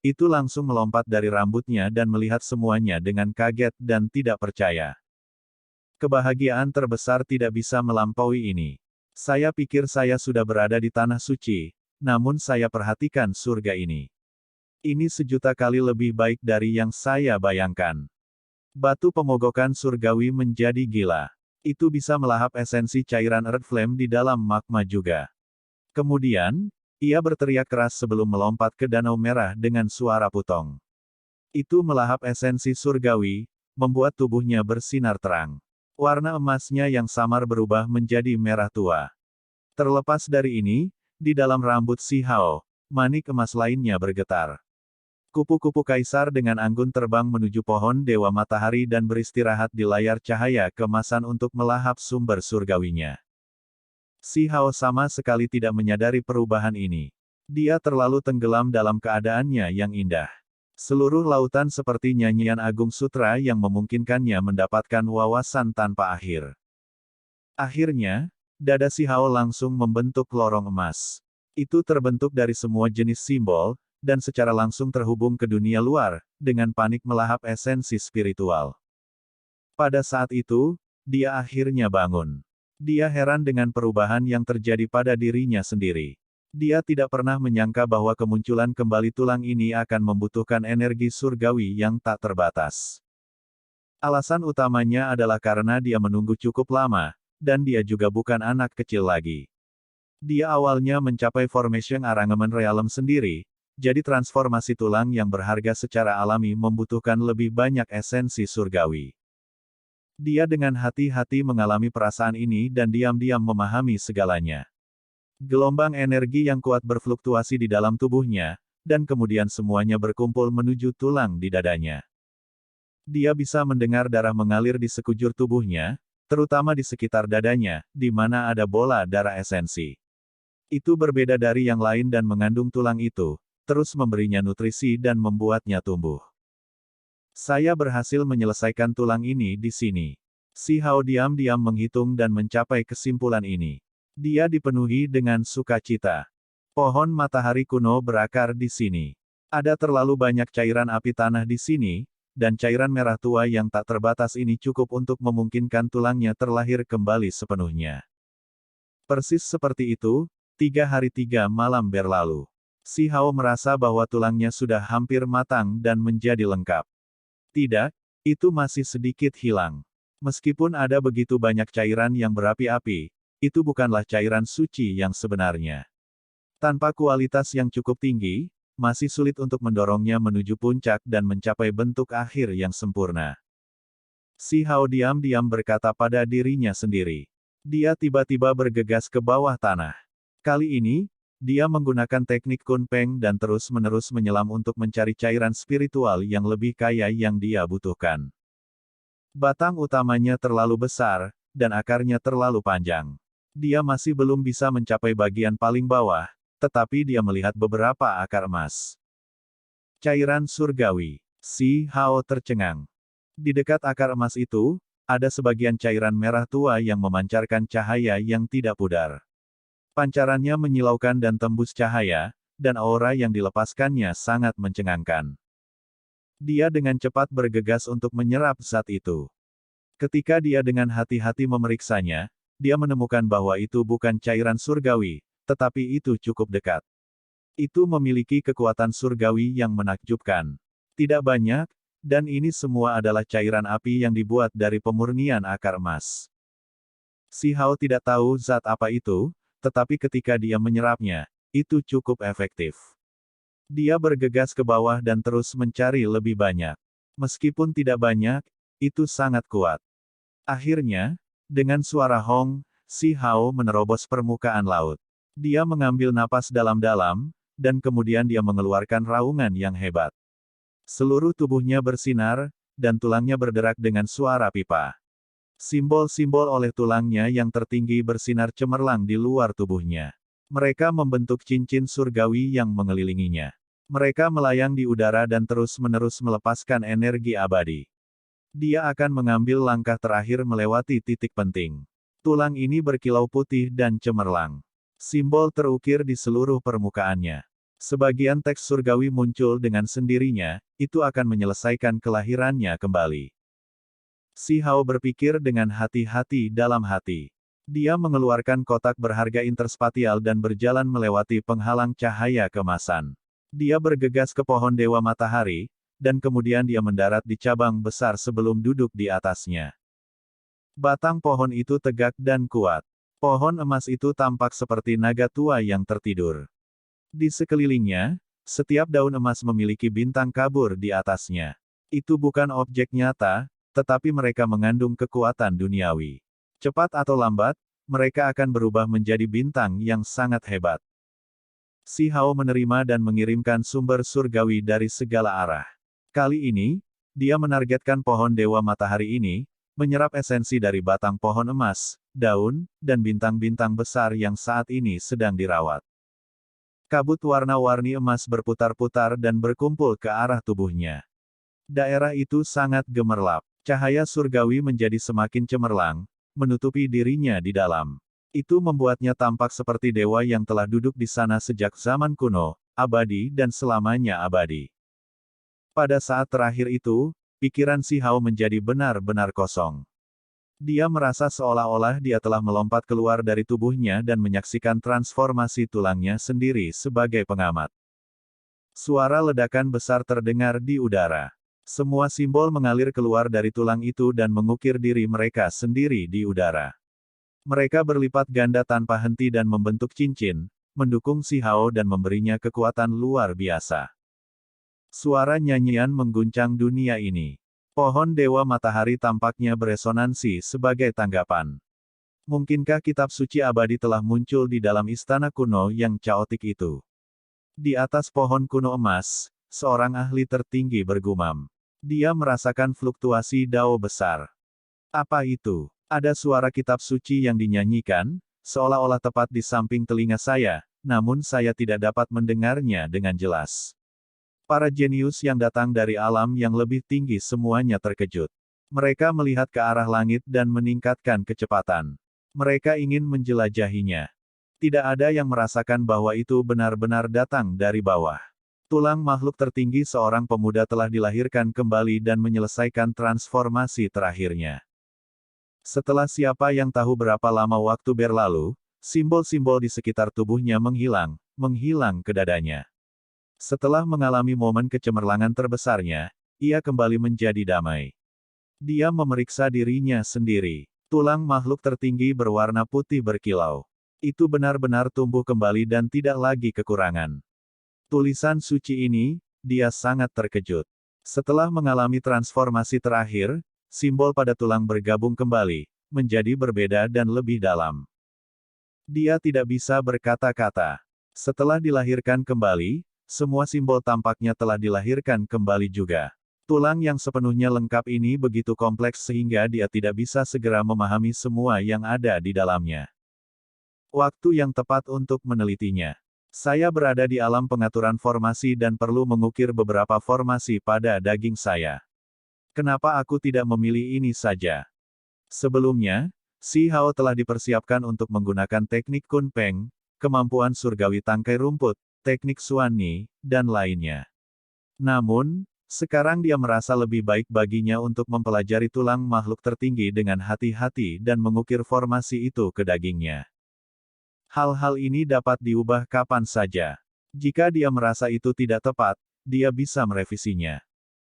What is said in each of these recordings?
itu langsung melompat dari rambutnya dan melihat semuanya dengan kaget dan tidak percaya. Kebahagiaan terbesar tidak bisa melampaui ini. Saya pikir saya sudah berada di tanah suci, namun saya perhatikan surga ini. Ini sejuta kali lebih baik dari yang saya bayangkan. Batu pemogokan surgawi menjadi gila. Itu bisa melahap esensi cairan Earth Flame di dalam magma juga. Kemudian, ia berteriak keras sebelum melompat ke danau merah dengan suara putong. Itu melahap esensi surgawi, membuat tubuhnya bersinar terang. Warna emasnya yang samar berubah menjadi merah tua. Terlepas dari ini, di dalam rambut Si Hao, manik emas lainnya bergetar. Kupu-kupu kaisar dengan anggun terbang menuju pohon Dewa Matahari dan beristirahat di layar cahaya keemasan untuk melahap sumber surgawinya. Si Hao sama sekali tidak menyadari perubahan ini. Dia terlalu tenggelam dalam keadaannya yang indah. Seluruh lautan seperti nyanyian agung sutra yang memungkinkannya mendapatkan wawasan tanpa akhir. Akhirnya, dada Si Hao langsung membentuk lorong emas. Itu terbentuk dari semua jenis simbol, dan secara langsung terhubung ke dunia luar, dengan panik melahap esensi spiritual. Pada saat itu, dia akhirnya bangun. Dia heran dengan perubahan yang terjadi pada dirinya sendiri. Dia tidak pernah menyangka bahwa kemunculan kembali tulang ini akan membutuhkan energi surgawi yang tak terbatas. Alasan utamanya adalah karena dia menunggu cukup lama, dan dia juga bukan anak kecil lagi. Dia awalnya mencapai Formation Arrangement Realm sendiri, jadi transformasi tulang yang berharga secara alami membutuhkan lebih banyak esensi surgawi. Dia dengan hati-hati mengalami perasaan ini dan diam-diam memahami segalanya. Gelombang energi yang kuat berfluktuasi di dalam tubuhnya, dan kemudian semuanya berkumpul menuju tulang di dadanya. Dia bisa mendengar darah mengalir di sekujur tubuhnya, terutama di sekitar dadanya, di mana ada bola darah esensi. Itu berbeda dari yang lain dan mengandung tulang itu, terus memberinya nutrisi dan membuatnya tumbuh. Saya berhasil menyelesaikan tulang ini di sini. Si Hao diam-diam menghitung dan mencapai kesimpulan ini. Dia dipenuhi dengan sukacita. Pohon matahari kuno berakar di sini. Ada terlalu banyak cairan api tanah di sini, dan cairan merah tua yang tak terbatas ini cukup untuk memungkinkan tulangnya terlahir kembali sepenuhnya. Persis seperti itu, 3 hari 3 malam berlalu. Si Hao merasa bahwa tulangnya sudah hampir matang dan menjadi lengkap. Tidak, itu masih sedikit hilang. Meskipun ada begitu banyak cairan yang berapi-api, itu bukanlah cairan suci yang sebenarnya. Tanpa kualitas yang cukup tinggi, masih sulit untuk mendorongnya menuju puncak dan mencapai bentuk akhir yang sempurna. Si Hao diam-diam berkata pada dirinya sendiri. Dia tiba-tiba bergegas ke bawah tanah. Kali ini, dia menggunakan teknik Kun Peng dan terus-menerus menyelam untuk mencari cairan spiritual yang lebih kaya yang dia butuhkan. Batang utamanya terlalu besar, dan akarnya terlalu panjang. Dia masih belum bisa mencapai bagian paling bawah, tetapi dia melihat beberapa akar emas. Cairan surgawi. Si Hao tercengang. Di dekat akar emas itu, ada sebagian cairan merah tua yang memancarkan cahaya yang tidak pudar. Pancarannya menyilaukan dan tembus cahaya, dan aura yang dilepaskannya sangat mencengangkan. Dia dengan cepat bergegas untuk menyerap zat itu. Ketika dia dengan hati-hati memeriksanya, dia menemukan bahwa itu bukan cairan surgawi, tetapi itu cukup dekat. Itu memiliki kekuatan surgawi yang menakjubkan. Tidak banyak, dan ini semua adalah cairan api yang dibuat dari pemurnian akar emas. Si Hao tidak tahu zat apa itu, tetapi ketika dia menyerapnya, itu cukup efektif. Dia bergegas ke bawah dan terus mencari lebih banyak. Meskipun tidak banyak, itu sangat kuat. Akhirnya, dengan suara hong, Si Hao menerobos permukaan laut. Dia mengambil napas dalam-dalam, dan kemudian dia mengeluarkan raungan yang hebat. Seluruh tubuhnya bersinar, dan tulangnya berderak dengan suara pipa. Simbol-simbol oleh tulangnya yang tertinggi bersinar cemerlang di luar tubuhnya. Mereka membentuk cincin surgawi yang mengelilinginya. Mereka melayang di udara dan terus-menerus melepaskan energi abadi. Dia akan mengambil langkah terakhir melewati titik penting. Tulang ini berkilau putih dan cemerlang. Simbol terukir di seluruh permukaannya. Sebagian teks surgawi muncul dengan sendirinya, itu akan menyelesaikan kelahirannya kembali. Si Hao berpikir dengan hati-hati dalam hati. Dia mengeluarkan kotak berharga interspatial dan berjalan melewati penghalang cahaya kemasan. Dia bergegas ke pohon Dewa Matahari, dan kemudian dia mendarat di cabang besar sebelum duduk di atasnya. Batang pohon itu tegak dan kuat. Pohon emas itu tampak seperti naga tua yang tertidur. Di sekelilingnya, setiap daun emas memiliki bintang kabur di atasnya. Itu bukan objek nyata, tetapi mereka mengandung kekuatan duniawi. Cepat atau lambat, mereka akan berubah menjadi bintang yang sangat hebat. Si Hao menerima dan mengirimkan sumber surgawi dari segala arah. Kali ini, dia menargetkan pohon Dewa Matahari ini, menyerap esensi dari batang pohon emas, daun, dan bintang-bintang besar yang saat ini sedang dirawat. Kabut warna-warni emas berputar-putar dan berkumpul ke arah tubuhnya. Daerah itu sangat gemerlap. Cahaya surgawi menjadi semakin cemerlang, menutupi dirinya di dalam. Itu membuatnya tampak seperti dewa yang telah duduk di sana sejak zaman kuno, abadi dan selamanya abadi. Pada saat terakhir itu, pikiran si Hao menjadi benar-benar kosong. Dia merasa seolah-olah dia telah melompat keluar dari tubuhnya dan menyaksikan transformasi tulangnya sendiri sebagai pengamat. Suara ledakan besar terdengar di udara. Semua simbol mengalir keluar dari tulang itu dan mengukir diri mereka sendiri di udara. Mereka berlipat ganda tanpa henti dan membentuk cincin, mendukung si Hao dan memberinya kekuatan luar biasa. Suara nyanyian mengguncang dunia ini. Pohon Dewa Matahari tampaknya beresonansi sebagai tanggapan. Mungkinkah kitab suci abadi telah muncul di dalam istana kuno yang kaotik itu? Di atas pohon kuno emas, seorang ahli tertinggi bergumam. Dia merasakan fluktuasi dao besar. Apa itu? Ada suara kitab suci yang dinyanyikan, seolah-olah tepat di samping telinga saya, namun saya tidak dapat mendengarnya dengan jelas. Para jenius yang datang dari alam yang lebih tinggi semuanya terkejut. Mereka melihat ke arah langit dan meningkatkan kecepatan. Mereka ingin menjelajahinya. Tidak ada yang merasakan bahwa itu benar-benar datang dari bawah. Tulang makhluk tertinggi seorang pemuda telah dilahirkan kembali dan menyelesaikan transformasi terakhirnya. Setelah siapa yang tahu berapa lama waktu berlalu, simbol-simbol di sekitar tubuhnya menghilang ke dadanya. Setelah mengalami momen kecemerlangan terbesarnya, ia kembali menjadi damai. Dia memeriksa dirinya sendiri. Tulang makhluk tertinggi berwarna putih berkilau. Itu benar-benar tumbuh kembali dan tidak lagi kekurangan. Tulisan suci ini, dia sangat terkejut. Setelah mengalami transformasi terakhir, simbol pada tulang bergabung kembali, menjadi berbeda dan lebih dalam. Dia tidak bisa berkata-kata. Setelah dilahirkan kembali, semua simbol tampaknya telah dilahirkan kembali juga. Tulang yang sepenuhnya lengkap ini begitu kompleks sehingga dia tidak bisa segera memahami semua yang ada di dalamnya. Waktu yang tepat untuk menelitinya. Saya berada di alam pengaturan formasi dan perlu mengukir beberapa formasi pada daging saya. Kenapa aku tidak memilih ini saja? Sebelumnya, Si Hao telah dipersiapkan untuk menggunakan teknik Kun Peng, kemampuan surgawi tangkai rumput, teknik Xuan Ni, dan lainnya. Namun, sekarang dia merasa lebih baik baginya untuk mempelajari tulang makhluk tertinggi dengan hati-hati dan mengukir formasi itu ke dagingnya. Hal-hal ini dapat diubah kapan saja. Jika dia merasa itu tidak tepat, dia bisa merevisinya.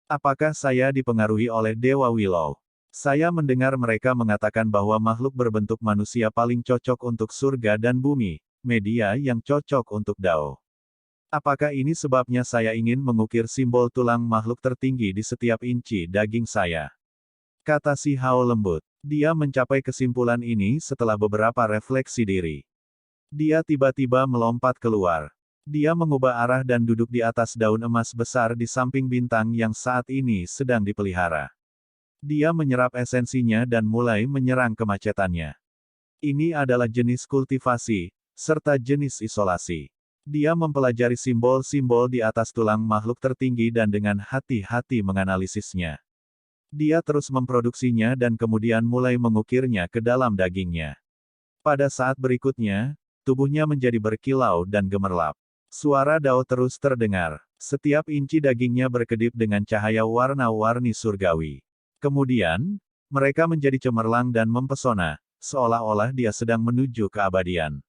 Apakah saya dipengaruhi oleh Dewa Willow? Saya mendengar mereka mengatakan bahwa makhluk berbentuk manusia paling cocok untuk surga dan bumi, media yang cocok untuk Dao. Apakah ini sebabnya saya ingin mengukir simbol tulang makhluk tertinggi di setiap inci daging saya? Kata Si Hao lembut. Dia mencapai kesimpulan ini setelah beberapa refleksi diri. Dia tiba-tiba melompat keluar. Dia mengubah arah dan duduk di atas daun emas besar di samping bintang yang saat ini sedang dipelihara. Dia menyerap esensinya dan mulai menyerang kemacetannya. Ini adalah jenis kultivasi, serta jenis isolasi. Dia mempelajari simbol-simbol di atas tulang makhluk tertinggi dan dengan hati-hati menganalisisnya. Dia terus memproduksinya dan kemudian mulai mengukirnya ke dalam dagingnya. Pada saat berikutnya, tubuhnya menjadi berkilau dan gemerlap. Suara Dao terus terdengar. Setiap inci dagingnya berkedip dengan cahaya warna-warni surgawi. Kemudian, mereka menjadi cemerlang dan mempesona, seolah-olah dia sedang menuju keabadian.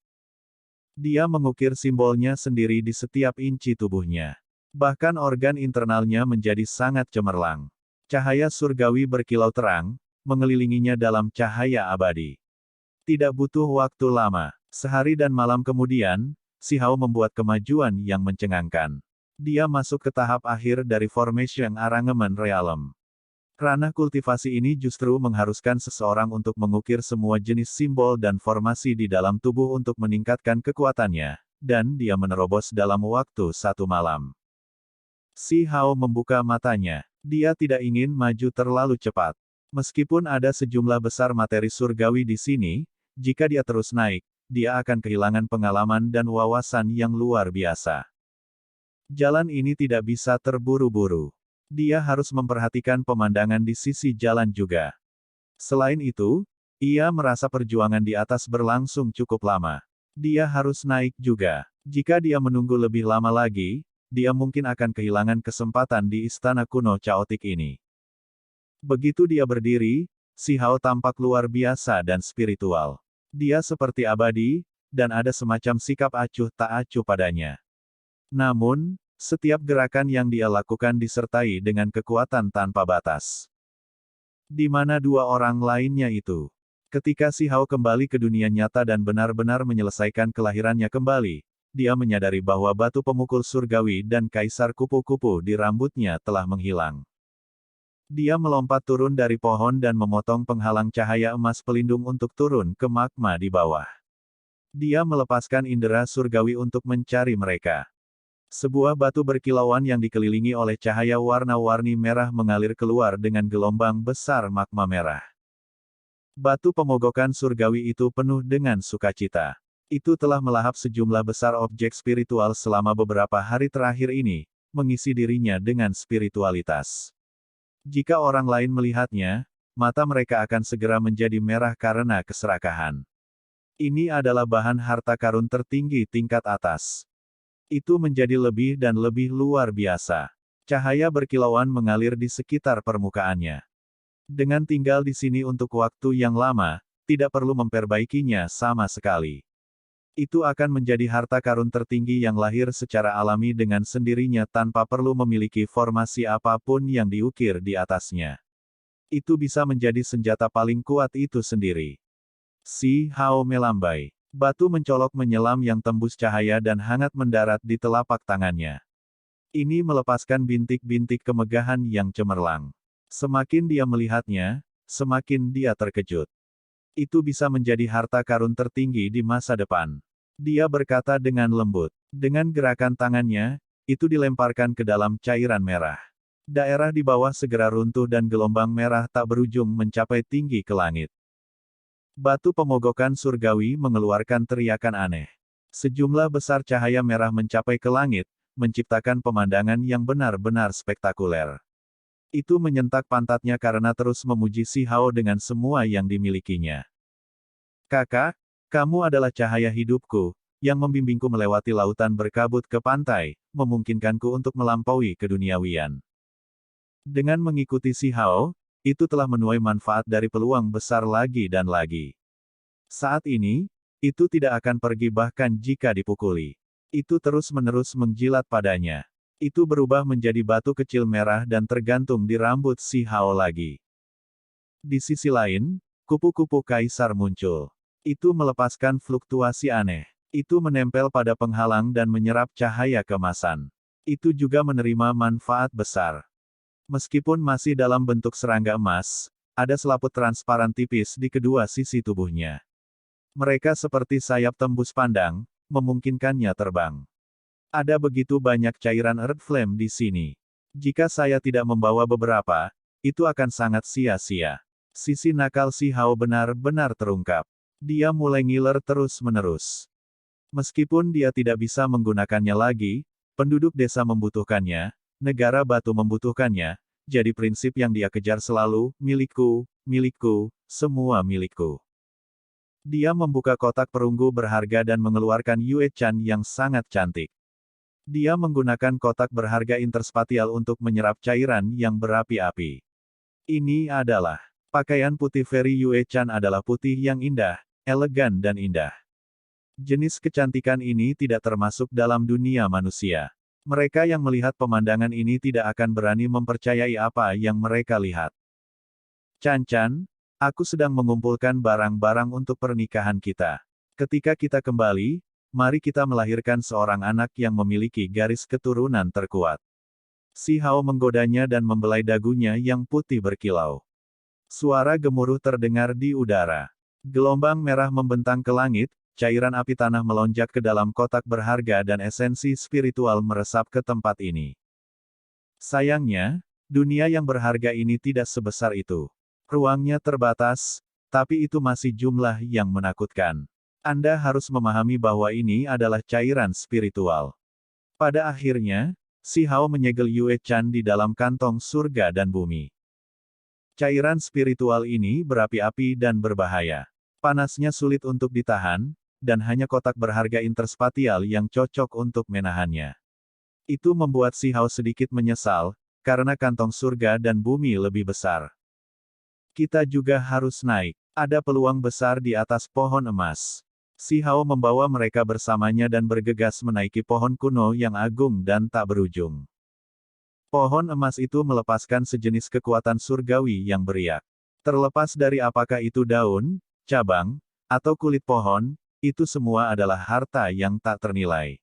Dia mengukir simbolnya sendiri di setiap inci tubuhnya. Bahkan organ internalnya menjadi sangat cemerlang. Cahaya surgawi berkilau terang, mengelilinginya dalam cahaya abadi. Tidak butuh waktu lama. Sehari dan malam kemudian, Si Hao membuat kemajuan yang mencengangkan. Dia masuk ke tahap akhir dari Formation Arrangement Realm. Ranah kultivasi ini justru mengharuskan seseorang untuk mengukir semua jenis simbol dan formasi di dalam tubuh untuk meningkatkan kekuatannya, dan dia menerobos dalam waktu 1 malam. Si Hao membuka matanya. Dia tidak ingin maju terlalu cepat. Meskipun ada sejumlah besar materi surgawi di sini, jika dia terus naik, dia akan kehilangan pengalaman dan wawasan yang luar biasa. Jalan ini tidak bisa terburu-buru. Dia harus memperhatikan pemandangan di sisi jalan juga. Selain itu, ia merasa perjuangan di atas berlangsung cukup lama. Dia harus naik juga. Jika dia menunggu lebih lama lagi, dia mungkin akan kehilangan kesempatan di istana kuno caotik ini. Begitu dia berdiri, Si Hao tampak luar biasa dan spiritual. Dia seperti abadi, dan ada semacam sikap acuh tak acuh padanya. Namun, setiap gerakan yang dia lakukan disertai dengan kekuatan tanpa batas. Di mana dua orang lainnya itu? Ketika Si Hao kembali ke dunia nyata dan benar-benar menyelesaikan kelahirannya kembali, dia menyadari bahwa batu pemukul surgawi dan kaisar kupu-kupu di rambutnya telah menghilang. Dia melompat turun dari pohon dan memotong penghalang cahaya emas pelindung untuk turun ke magma di bawah. Dia melepaskan indera surgawi untuk mencari mereka. Sebuah batu berkilauan yang dikelilingi oleh cahaya warna-warni merah mengalir keluar dengan gelombang besar magma merah. Batu pemogokan surgawi itu penuh dengan sukacita. Itu telah melahap sejumlah besar objek spiritual selama beberapa hari terakhir ini, mengisi dirinya dengan spiritualitas. Jika orang lain melihatnya, mata mereka akan segera menjadi merah karena keserakahan. Ini adalah bahan harta karun tertinggi tingkat atas. Itu menjadi lebih dan lebih luar biasa. Cahaya berkilauan mengalir di sekitar permukaannya. Dengan tinggal di sini untuk waktu yang lama, tidak perlu memperbaikinya sama sekali. Itu akan menjadi harta karun tertinggi yang lahir secara alami dengan sendirinya tanpa perlu memiliki formasi apapun yang diukir di atasnya. Itu bisa menjadi senjata paling kuat itu sendiri. Si Hao melambai. Batu mencolok menyelam yang tembus cahaya dan hangat mendarat di telapak tangannya. Ini melepaskan bintik-bintik kemegahan yang cemerlang. Semakin dia melihatnya, semakin dia terkejut. Itu bisa menjadi harta karun tertinggi di masa depan. Dia berkata dengan lembut. Dengan gerakan tangannya, itu dilemparkan ke dalam cairan merah. Daerah di bawah segera runtuh dan gelombang merah tak berujung mencapai tinggi ke langit. Batu pemogokan surgawi mengeluarkan teriakan aneh. Sejumlah besar cahaya merah mencapai ke langit, menciptakan pemandangan yang benar-benar spektakuler. Itu menyentak pantatnya karena terus memuji Si Hao dengan semua yang dimilikinya. Kakak, kamu adalah cahaya hidupku, yang membimbingku melewati lautan berkabut ke pantai, memungkinkanku untuk melampaui keduniawian. Dengan mengikuti Si Hao, itu telah menuai manfaat dari peluang besar lagi dan lagi. Saat ini, itu tidak akan pergi bahkan jika dipukuli. Itu terus-menerus menjilat padanya. Itu berubah menjadi batu kecil merah dan tergantung di rambut Si Hao lagi. Di sisi lain, kupu-kupu kaisar muncul. Itu melepaskan fluktuasi aneh. Itu menempel pada penghalang dan menyerap cahaya kemasan. Itu juga menerima manfaat besar. Meskipun masih dalam bentuk serangga emas, ada selaput transparan tipis di kedua sisi tubuhnya. Mereka seperti sayap tembus pandang, memungkinkannya terbang. Ada begitu banyak cairan Earth Flame di sini. Jika saya tidak membawa beberapa, itu akan sangat sia-sia. Sisi nakal Si Hao benar-benar terungkap. Dia mulai ngiler terus-menerus. Meskipun dia tidak bisa menggunakannya lagi, penduduk desa membutuhkannya, negara batu membutuhkannya, jadi prinsip yang dia kejar selalu, milikku, milikku, semua milikku. Dia membuka kotak perunggu berharga dan mengeluarkan Yue Chan yang sangat cantik. Dia menggunakan kotak berharga interspatial untuk menyerap cairan yang berapi-api. Ini adalah pakaian putih Fairy Yue Chan adalah putih yang indah, elegan dan indah. Jenis kecantikan ini tidak termasuk dalam dunia manusia. Mereka yang melihat pemandangan ini tidak akan berani mempercayai apa yang mereka lihat. Chan Chan, aku sedang mengumpulkan barang-barang untuk pernikahan kita. Ketika kita kembali, mari kita melahirkan seorang anak yang memiliki garis keturunan terkuat. Si Hao menggodanya dan membelai dagunya yang putih berkilau. Suara gemuruh terdengar di udara. Gelombang merah membentang ke langit, cairan api tanah melonjak ke dalam kotak berharga dan esensi spiritual meresap ke tempat ini. Sayangnya, dunia yang berharga ini tidak sebesar itu. Ruangnya terbatas, tapi itu masih jumlah yang menakutkan. Anda harus memahami bahwa ini adalah cairan spiritual. Pada akhirnya, si Hao menyegel Yue Chan di dalam kantong surga dan bumi. Cairan spiritual ini berapi-api dan berbahaya. Panasnya sulit untuk ditahan, dan hanya kotak berharga interspatial yang cocok untuk menahannya. Itu membuat si Hao sedikit menyesal, karena kantong surga dan bumi lebih besar. Kita juga harus naik. Ada peluang besar di atas pohon emas. Si Hao membawa mereka bersamanya dan bergegas menaiki pohon kuno yang agung dan tak berujung. Pohon emas itu melepaskan sejenis kekuatan surgawi yang beriak. Terlepas dari apakah itu daun, cabang, atau kulit pohon, itu semua adalah harta yang tak ternilai.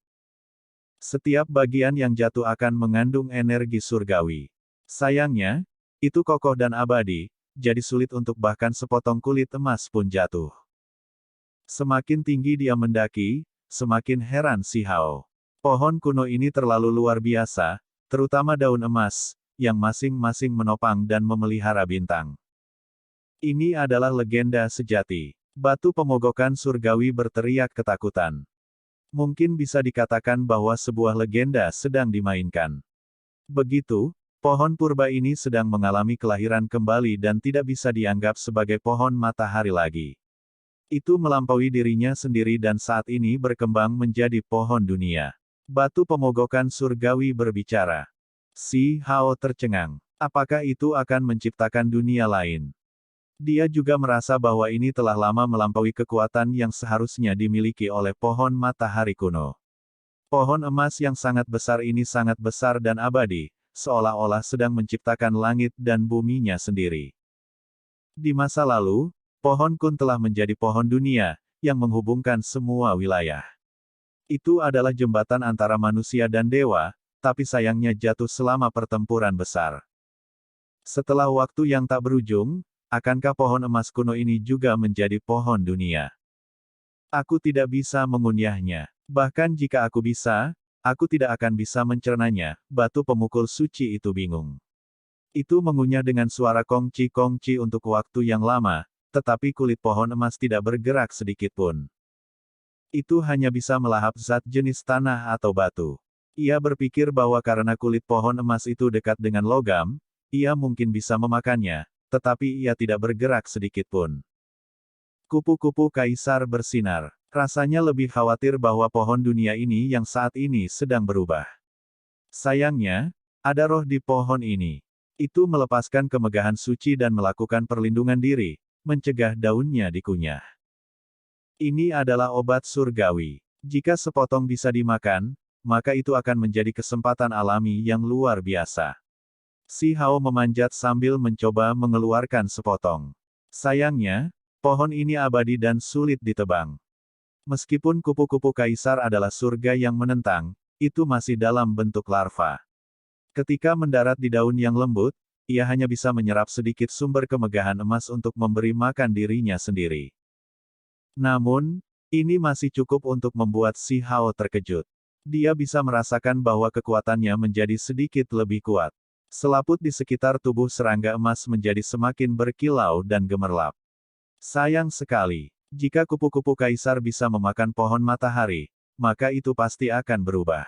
Setiap bagian yang jatuh akan mengandung energi surgawi. Sayangnya, itu kokoh dan abadi, jadi sulit untuk bahkan sepotong kulit emas pun jatuh. Semakin tinggi dia mendaki, semakin heran si Hao. Pohon kuno ini terlalu luar biasa, terutama daun emas, yang masing-masing menopang dan memelihara bintang. Ini adalah legenda sejati. Batu pemogokan surgawi berteriak ketakutan. Mungkin bisa dikatakan bahwa sebuah legenda sedang dimainkan. Begitu, pohon purba ini sedang mengalami kelahiran kembali dan tidak bisa dianggap sebagai pohon matahari lagi. Itu melampaui dirinya sendiri dan saat ini berkembang menjadi pohon dunia. Batu pemogokan surgawi berbicara. Si Hao tercengang. Apakah itu akan menciptakan dunia lain? Dia juga merasa bahwa ini telah lama melampaui kekuatan yang seharusnya dimiliki oleh pohon matahari kuno. Pohon emas yang sangat besar ini sangat besar dan abadi, seolah-olah sedang menciptakan langit dan buminya sendiri. Di masa lalu, pohon kun telah menjadi pohon dunia, yang menghubungkan semua wilayah. Itu adalah jembatan antara manusia dan dewa, tapi sayangnya jatuh selama pertempuran besar. Setelah waktu yang tak berujung, akankah pohon emas kuno ini juga menjadi pohon dunia? Aku tidak bisa mengunyahnya. Bahkan jika aku bisa, aku tidak akan bisa mencernanya. Batu pemukul suci itu bingung. Itu mengunyah dengan suara kongci-kongci untuk waktu yang lama, tetapi kulit pohon emas tidak bergerak sedikit pun. Itu hanya bisa melahap zat jenis tanah atau batu. Ia berpikir bahwa karena kulit pohon emas itu dekat dengan logam, ia mungkin bisa memakannya, tetapi ia tidak bergerak sedikit pun. Kupu-kupu kaisar bersinar. Rasanya lebih khawatir bahwa pohon dunia ini yang saat ini sedang berubah. Sayangnya, ada roh di pohon ini. Itu melepaskan kemegahan suci dan melakukan perlindungan diri, mencegah daunnya dikunyah. Ini adalah obat surgawi. Jika sepotong bisa dimakan, maka itu akan menjadi kesempatan alami yang luar biasa. Si Hao memanjat sambil mencoba mengeluarkan sepotong. Sayangnya, pohon ini abadi dan sulit ditebang. Meskipun kupu-kupu kaisar adalah surga yang menentang, itu masih dalam bentuk larva. Ketika mendarat di daun yang lembut, ia hanya bisa menyerap sedikit sumber kemegahan emas untuk memberi makan dirinya sendiri. Namun, ini masih cukup untuk membuat si Hao terkejut. Dia bisa merasakan bahwa kekuatannya menjadi sedikit lebih kuat. Selaput di sekitar tubuh serangga emas menjadi semakin berkilau dan gemerlap. Sayang sekali, jika kupu-kupu kaisar bisa memakan pohon matahari, maka itu pasti akan berubah.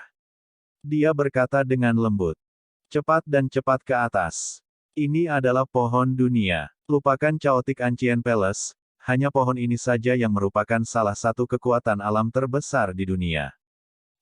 Dia berkata dengan lembut. Cepat dan cepat ke atas. Ini adalah pohon dunia. Lupakan Chaotic Ancient Palace, hanya pohon ini saja yang merupakan salah satu kekuatan alam terbesar di dunia.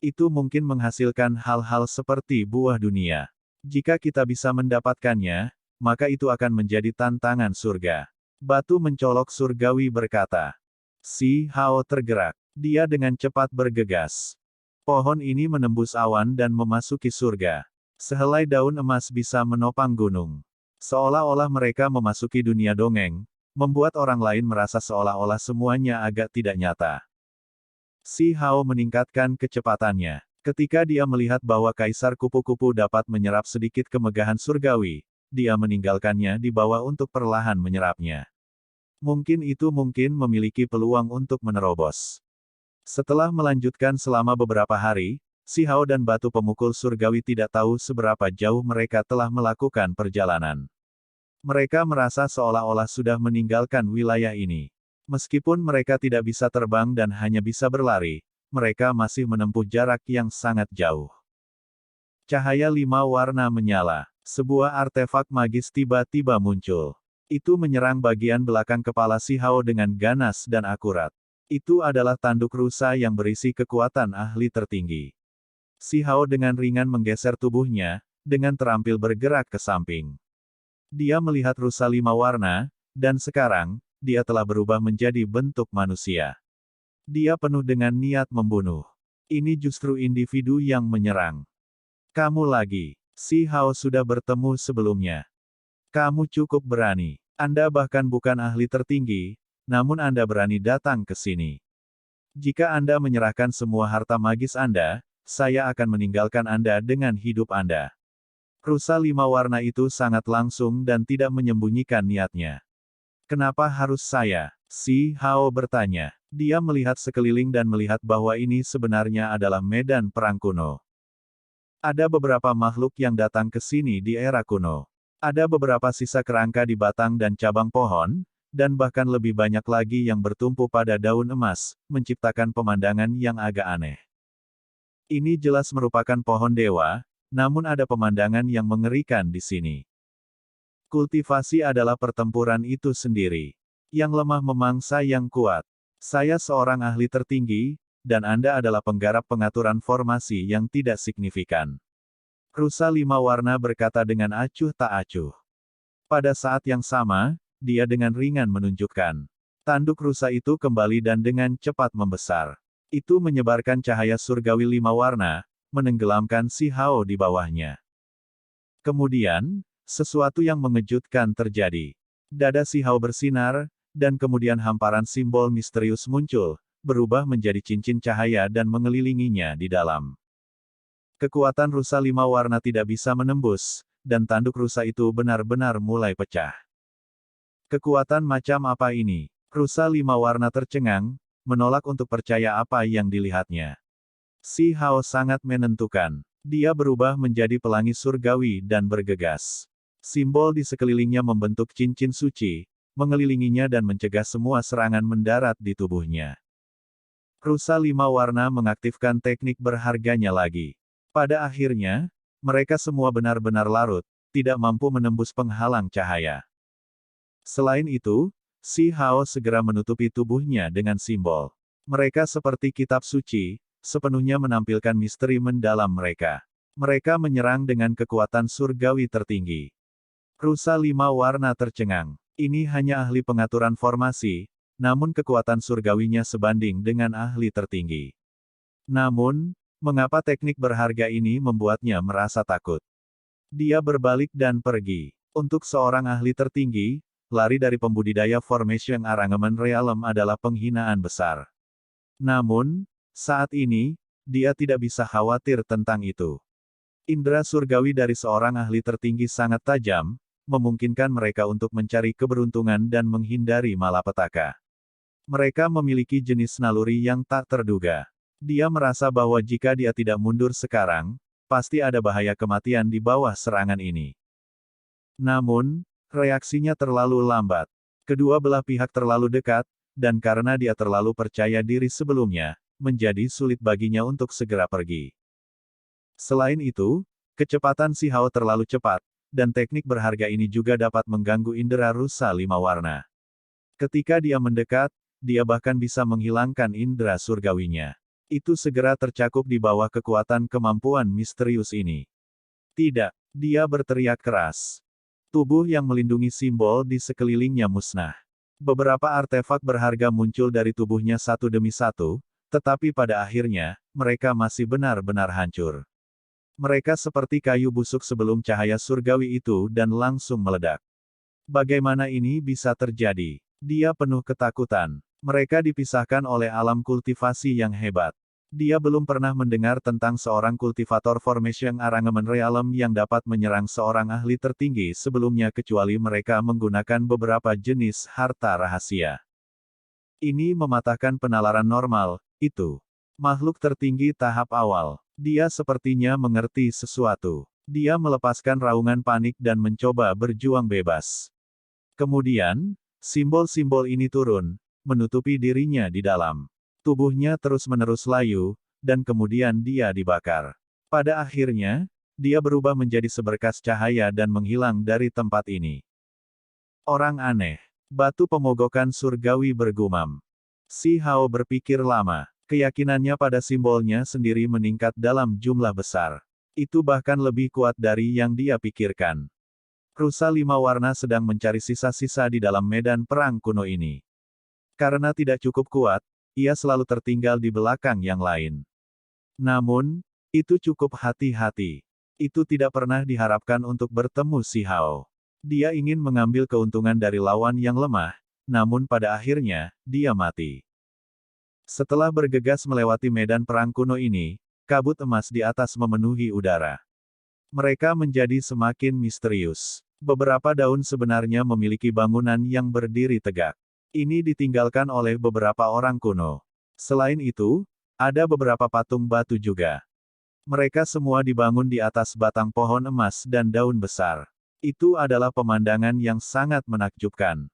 Itu mungkin menghasilkan hal-hal seperti buah dunia. Jika kita bisa mendapatkannya, maka itu akan menjadi tantangan surga. Batu mencolok surgawi berkata. Si Hao tergerak. Dia dengan cepat bergegas. Pohon ini menembus awan dan memasuki surga. Sehelai daun emas bisa menopang gunung. Seolah-olah mereka memasuki dunia dongeng, membuat orang lain merasa seolah-olah semuanya agak tidak nyata. Si Hao meningkatkan kecepatannya. Ketika dia melihat bahwa Kaisar Kupu-Kupu dapat menyerap sedikit kemegahan surgawi, dia meninggalkannya di bawah untuk perlahan menyerapnya. Mungkin itu memiliki peluang untuk menerobos. Setelah melanjutkan selama beberapa hari, Si Hao dan batu pemukul surgawi tidak tahu seberapa jauh mereka telah melakukan perjalanan. Mereka merasa seolah-olah sudah meninggalkan wilayah ini. Meskipun mereka tidak bisa terbang dan hanya bisa berlari, mereka masih menempuh jarak yang sangat jauh. Cahaya 5 warna menyala. Sebuah artefak magis tiba-tiba muncul. Itu menyerang bagian belakang kepala Si Hao dengan ganas dan akurat. Itu adalah tanduk rusa yang berisi kekuatan ahli tertinggi. Si Hao dengan ringan menggeser tubuhnya, dengan terampil bergerak ke samping. Dia melihat rusa 5 warna, dan sekarang, dia telah berubah menjadi bentuk manusia. Dia penuh dengan niat membunuh. Ini justru individu yang menyerang. Kamu lagi. Si Hao sudah bertemu sebelumnya. Kamu cukup berani. Anda bahkan bukan ahli tertinggi, namun Anda berani datang ke sini. Jika Anda menyerahkan semua harta magis Anda, saya akan meninggalkan Anda dengan hidup Anda. Rusa 5 warna itu sangat langsung dan tidak menyembunyikan niatnya. Kenapa harus saya? Si Hao bertanya. Dia melihat sekeliling dan melihat bahwa ini sebenarnya adalah medan perang kuno. Ada beberapa makhluk yang datang ke sini di era kuno. Ada beberapa sisa kerangka di batang dan cabang pohon, dan bahkan lebih banyak lagi yang bertumpu pada daun emas, menciptakan pemandangan yang agak aneh. Ini jelas merupakan pohon dewa, namun ada pemandangan yang mengerikan di sini. Kultivasi adalah pertempuran itu sendiri. Yang lemah memangsa yang kuat. Saya seorang ahli tertinggi, dan Anda adalah penggarap pengaturan formasi yang tidak signifikan. Rusa 5 warna berkata dengan acuh tak acuh. Pada saat yang sama, dia dengan ringan menunjukkan. Tanduk rusa itu kembali dan dengan cepat membesar. Itu menyebarkan cahaya surgawi 5 warna, menenggelamkan Si Hao di bawahnya. Kemudian, sesuatu yang mengejutkan terjadi. Dada Si Hao bersinar, dan kemudian hamparan simbol misterius muncul, berubah menjadi cincin cahaya dan mengelilinginya di dalam. Kekuatan rusa 5 warna tidak bisa menembus, dan tanduk rusa itu benar-benar mulai pecah. Kekuatan macam apa ini? Rusa 5 warna tercengang, menolak untuk percaya apa yang dilihatnya. Si Hao sangat menentukan. Dia berubah menjadi pelangi surgawi dan bergegas. Simbol di sekelilingnya membentuk cincin suci, mengelilinginya dan mencegah semua serangan mendarat di tubuhnya. Rusa 5 warna mengaktifkan teknik berharganya lagi. Pada akhirnya, mereka semua benar-benar larut, tidak mampu menembus penghalang cahaya. Selain itu, Si Hao segera menutupi tubuhnya dengan simbol. Mereka seperti kitab suci, sepenuhnya menampilkan misteri mendalam mereka. Mereka menyerang dengan kekuatan surgawi tertinggi. Rusa 5 warna tercengang. Ini hanya ahli pengaturan formasi, namun kekuatan surgawinya sebanding dengan ahli tertinggi. Namun, mengapa teknik berharga ini membuatnya merasa takut? Dia berbalik dan pergi. Untuk seorang ahli tertinggi, lari dari pembudidaya Formation Arrangement Realm adalah penghinaan besar. Namun, saat ini, dia tidak bisa khawatir tentang itu. Indra surgawi dari seorang ahli tertinggi sangat tajam, memungkinkan mereka untuk mencari keberuntungan dan menghindari malapetaka. Mereka memiliki jenis naluri yang tak terduga. Dia merasa bahwa jika dia tidak mundur sekarang, pasti ada bahaya kematian di bawah serangan ini. Namun, reaksinya terlalu lambat. Kedua belah pihak terlalu dekat, dan karena dia terlalu percaya diri sebelumnya, menjadi sulit baginya untuk segera pergi. Selain itu, kecepatan Si Hao terlalu cepat, dan teknik berharga ini juga dapat mengganggu indera rusa 5 warna. Ketika dia mendekat, dia bahkan bisa menghilangkan indera surgawinya. Itu segera tercakup di bawah kekuatan kemampuan misterius ini. Tidak, dia berteriak keras. Tubuh yang melindungi simbol di sekelilingnya musnah. Beberapa artefak berharga muncul dari tubuhnya satu demi satu, tetapi pada akhirnya, mereka masih benar-benar hancur. Mereka seperti kayu busuk sebelum cahaya surgawi itu dan langsung meledak. Bagaimana ini bisa terjadi? Dia penuh ketakutan. Mereka dipisahkan oleh alam kultivasi yang hebat. Dia belum pernah mendengar tentang seorang kultivator Formation Arrangement Realm yang dapat menyerang seorang ahli tertinggi sebelumnya kecuali mereka menggunakan beberapa jenis harta rahasia. Ini mematahkan penalaran normal, itu. Makhluk tertinggi tahap awal. Dia sepertinya mengerti sesuatu. Dia melepaskan raungan panik dan mencoba berjuang bebas. Kemudian, simbol-simbol ini turun, menutupi dirinya di dalam. Tubuhnya terus-menerus layu, dan kemudian dia dibakar. Pada akhirnya, dia berubah menjadi seberkas cahaya dan menghilang dari tempat ini. Orang aneh. Batu pemogokan surgawi bergumam. Si Hao berpikir lama. Keyakinannya pada simbolnya sendiri meningkat dalam jumlah besar. Itu bahkan lebih kuat dari yang dia pikirkan. Rusa lima warna sedang mencari sisa-sisa di dalam medan perang kuno ini. Karena tidak cukup kuat, ia selalu tertinggal di belakang yang lain. Namun, itu cukup hati-hati. Itu tidak pernah diharapkan untuk bertemu si Hao. Dia ingin mengambil keuntungan dari lawan yang lemah, namun pada akhirnya, dia mati. Setelah bergegas melewati medan perang kuno ini, kabut emas di atas memenuhi udara. Mereka menjadi semakin misterius. Beberapa daun sebenarnya memiliki bangunan yang berdiri tegak. Ini ditinggalkan oleh beberapa orang kuno. Selain itu, ada beberapa patung batu juga. Mereka semua dibangun di atas batang pohon emas dan daun besar. Itu adalah pemandangan yang sangat menakjubkan.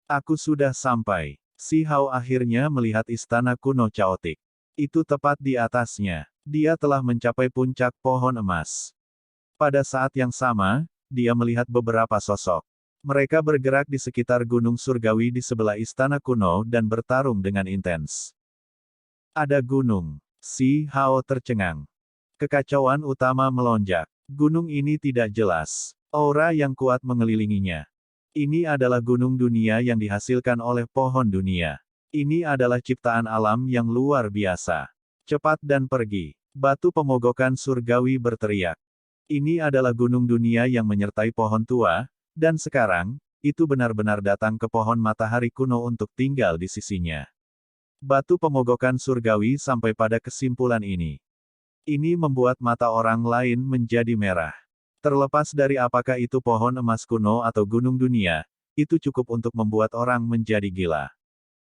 Aku sudah sampai. Si Hao akhirnya melihat istana kuno Chaotic. Itu tepat di atasnya. Dia telah mencapai puncak pohon emas. Pada saat yang sama, dia melihat beberapa sosok. Mereka bergerak di sekitar gunung surgawi di sebelah istana kuno dan bertarung dengan intens. Ada gunung. Si Hao tercengang. Kekacauan utama melonjak. Gunung ini tidak jelas. Aura yang kuat mengelilinginya. Ini adalah gunung dunia yang dihasilkan oleh pohon dunia. Ini adalah ciptaan alam yang luar biasa. Cepat dan pergi. Batu pemogokan surgawi berteriak. Ini adalah gunung dunia yang menyertai pohon tua, dan sekarang, itu benar-benar datang ke pohon matahari kuno untuk tinggal di sisinya. Batu pemogokan surgawi sampai pada kesimpulan ini. Ini membuat mata orang lain menjadi merah. Terlepas dari apakah itu pohon emas kuno atau gunung dunia, itu cukup untuk membuat orang menjadi gila.